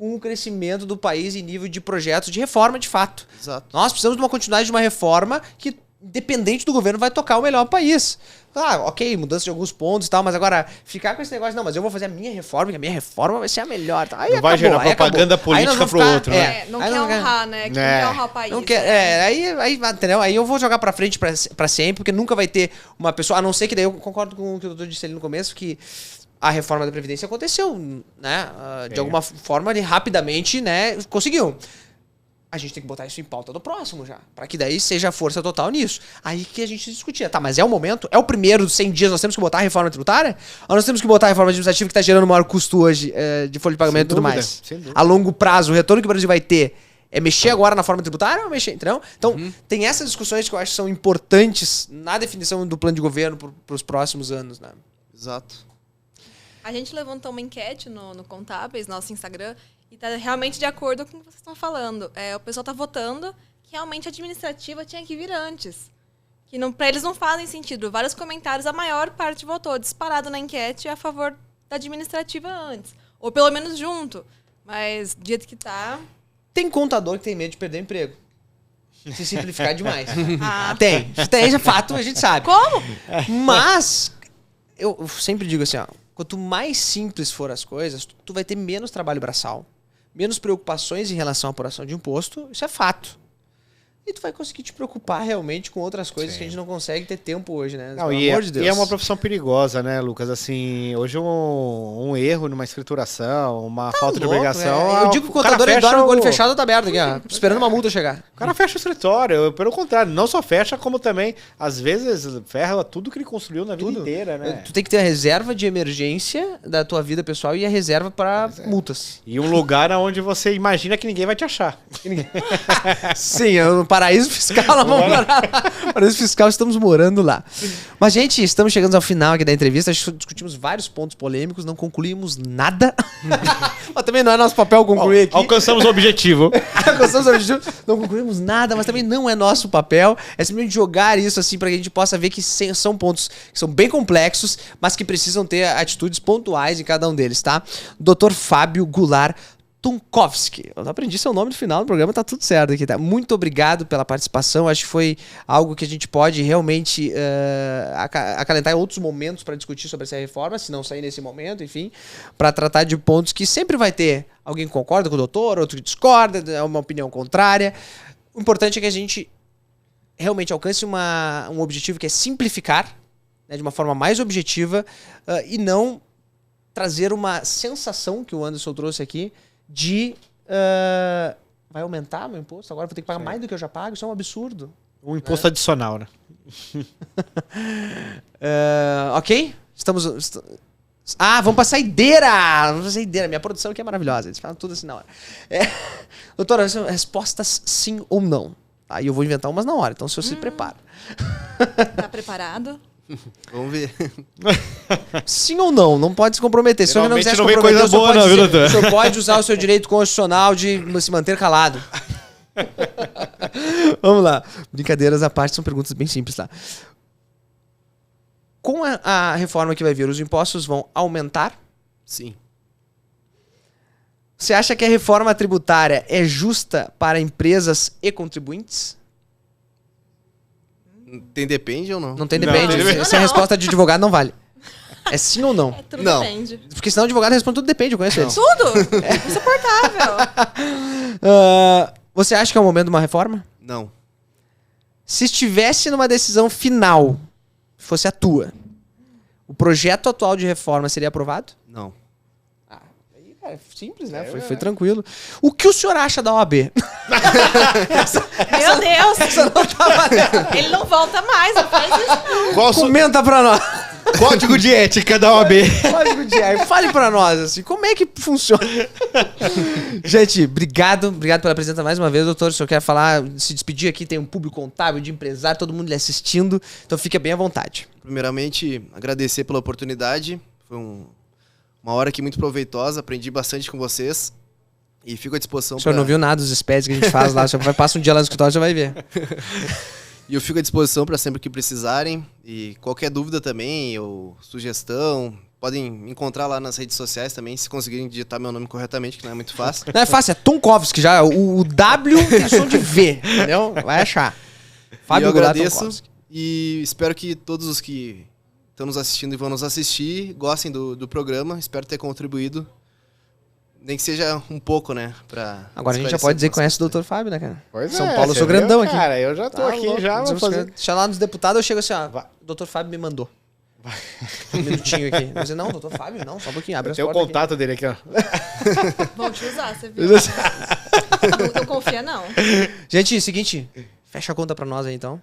Speaker 1: com o crescimento do país em nível de projetos de reforma de fato.
Speaker 3: Exato.
Speaker 1: Nós precisamos de uma continuidade de uma reforma que, independente do governo, vai tocar o melhor país. Ah, ok, mudança de alguns pontos e tal, mas agora ficar com esse negócio, não, mas eu vou fazer a minha reforma, que a minha reforma vai ser a melhor. Aí
Speaker 2: Não vai gerar propaganda política pro outro, né?
Speaker 4: Não quer honrar, né? Que não quer honrar o país.
Speaker 1: Não quer, aí, entendeu? Aí eu vou jogar pra frente pra sempre, porque nunca vai ter uma pessoa, a não ser que daí eu concordo com o que o doutor disse ali no começo, que a reforma da Previdência aconteceu, né? De alguma forma, ele rapidamente, né, conseguiu. A gente tem que botar isso em pauta do próximo já, pra que daí seja a força total nisso. Aí que a gente discutia, tá, mas é o momento? É o primeiro dos 100 dias nós temos que botar a reforma tributária? Ou nós temos que botar a reforma administrativa que tá gerando maior custo hoje de folha de pagamento e tudo mais?
Speaker 2: Sem dúvida.
Speaker 1: A longo prazo, o retorno que o Brasil vai ter é mexer agora na forma tributária ou mexer, entendeu? Então, tem essas discussões que eu acho que são importantes na definição do plano de governo pros próximos anos, né?
Speaker 3: Exato.
Speaker 4: A gente levantou uma enquete no Contábeis, nosso Instagram, e tá realmente de acordo com o que vocês estão falando. O pessoal tá votando que realmente a administrativa tinha que vir antes. Que pra eles não fazem sentido. Vários comentários, a maior parte votou disparado na enquete a favor da administrativa antes. Ou pelo menos junto. Mas do jeito que tá...
Speaker 1: Tem contador que tem medo de perder o emprego. Se simplificar demais. Tem, isso é fato, a gente sabe.
Speaker 4: Como?
Speaker 1: Mas, eu sempre digo assim, ó, quanto mais simples for as coisas, tu vai ter menos trabalho braçal, menos preocupações em relação à apuração de imposto, isso é fato. E tu vai conseguir te preocupar realmente com outras coisas que a gente não consegue ter tempo hoje, né?
Speaker 2: Não,
Speaker 1: Pelo
Speaker 2: e,
Speaker 1: amor de Deus.
Speaker 2: e é uma profissão perigosa, né, Lucas? Assim, hoje um erro numa escrituração, uma falta de obrigação...
Speaker 1: Eu digo que o contador ele dorme com o olho fechado ou tá aberto aqui, ó, esperando uma multa chegar.
Speaker 2: O cara fecha o escritório, pelo contrário, não só fecha, como também, às vezes, ferra tudo que ele construiu na vida inteira, né?
Speaker 1: Tu tem que ter a reserva de emergência da tua vida pessoal e a reserva para multas.
Speaker 2: E um lugar onde você imagina que ninguém vai te achar.
Speaker 1: Sim, no paraíso fiscal nós vamos morar lá. Paraíso fiscal, estamos morando lá. Mas, gente, estamos chegando ao final aqui da entrevista. Discutimos vários pontos polêmicos, não concluímos nada. Mas também não é nosso papel concluir aqui.
Speaker 2: Alcançamos o objetivo.
Speaker 1: Alcançamos o objetivo. Não concluímos nada, mas também não é nosso papel. É simplesmente jogar isso assim para que a gente possa ver que são pontos que são bem complexos, mas que precisam ter atitudes pontuais em cada um deles, tá? Dr. Fábio Goulart Tunkovski. Eu aprendi seu nome no final do programa, tá tudo certo aqui, tá? Muito obrigado pela participação. Acho que foi algo que a gente pode realmente acalentar em outros momentos para discutir sobre essa reforma, se não sair nesse momento, enfim, para tratar de pontos que sempre vai ter alguém que concorda com o doutor, outro que discorda, é uma opinião contrária. O importante é que a gente realmente alcance um objetivo que é simplificar, né, de uma forma mais objetiva e não trazer uma sensação que o Anderson trouxe aqui de vai aumentar meu imposto, agora vou ter que pagar mais do que eu já pago, isso é um absurdo.
Speaker 2: Um imposto adicional, né?
Speaker 1: Ok? Vamos pra saideira! Vamos pra saideira. Minha produção aqui é maravilhosa, eles falam tudo assim na hora. Doutora, respostas sim ou não. Aí eu vou inventar umas na hora, então o senhor se prepara.
Speaker 4: Tá preparado?
Speaker 3: Vamos ver.
Speaker 1: Sim ou não? Não pode se comprometer. Se o senhor não quiser se
Speaker 2: vem
Speaker 1: comprometer,
Speaker 2: coisa boa, não, viu, doutor?
Speaker 1: o senhor pode usar o seu direito constitucional de se manter calado. Vamos lá. Brincadeiras à parte, são perguntas bem simples, tá? Com a reforma que vai vir, os impostos vão aumentar?
Speaker 3: Sim.
Speaker 1: Você acha que a reforma tributária é justa para empresas e contribuintes?
Speaker 3: Tem depende ou não?
Speaker 1: Não tem
Speaker 2: Não,
Speaker 1: depende.
Speaker 2: depende.
Speaker 1: Se a resposta de advogado não vale. É sim ou não?
Speaker 4: Tudo
Speaker 3: Não.
Speaker 4: depende.
Speaker 1: Porque senão o advogado responde tudo depende, eu conheço eles.
Speaker 4: Tudo? Insuportável.
Speaker 1: Você acha que é o momento de uma reforma?
Speaker 3: Não.
Speaker 1: Se estivesse numa decisão final, fosse a tua, o projeto atual de reforma seria aprovado?
Speaker 3: Não.
Speaker 1: Aí, cara, simples, né? Foi tranquilo. O que o senhor acha da OAB?
Speaker 4: Meu Deus. Ele não volta mais, não faz isso não.
Speaker 1: Comenta pra nós.
Speaker 2: Código de ética da OAB.
Speaker 1: Código de ética. Fale pra nós, assim, como é que funciona? Gente, obrigado pela presença mais uma vez, doutor. O senhor quer falar, se despedir aqui, tem um público contábil, de empresário, todo mundo lhe assistindo, então fica bem à vontade.
Speaker 3: Primeiramente, agradecer pela oportunidade. Foi uma hora aqui muito proveitosa, aprendi bastante com vocês. E fico à disposição.
Speaker 1: O senhor não viu nada dos SPEDs que a gente faz lá, o senhor passa um dia lá no escritório, você vai ver.
Speaker 3: E eu fico à disposição para sempre que precisarem. E qualquer dúvida também, ou sugestão, podem me encontrar lá nas redes sociais também, se conseguirem digitar meu nome corretamente, que não é muito fácil.
Speaker 1: Não é fácil, é Tonkovski já. O W é som de V, entendeu? Vai achar.
Speaker 3: E eu
Speaker 1: Goulart
Speaker 3: agradeço
Speaker 1: Tonkovski.
Speaker 3: e espero que todos os que estão nos assistindo e vão nos assistir gostem do programa. Espero ter contribuído, nem que seja um pouco, né?
Speaker 1: Agora a gente já pode dizer que conhece o Dr. Fábio, né, cara?
Speaker 2: Pois
Speaker 1: São
Speaker 2: é,
Speaker 1: Paulo, eu
Speaker 2: você
Speaker 1: sou
Speaker 2: viu,
Speaker 1: grandão aqui.
Speaker 2: Cara, eu já tô aqui,
Speaker 1: louco.
Speaker 2: já vou fazer.
Speaker 1: Chega lá nos deputados, eu chego assim, ó.
Speaker 2: Vai.
Speaker 1: O Dr. Fábio me mandou. Um minutinho aqui. Eu disse, não, Dr. Fábio, não, só um pouquinho, abre as
Speaker 2: Tem o
Speaker 1: portas
Speaker 2: contato dele aqui, ó.
Speaker 4: Vão te usar, você viu? Não confia, não.
Speaker 1: aqui. Gente, seguinte, fecha a conta pra nós aí, então.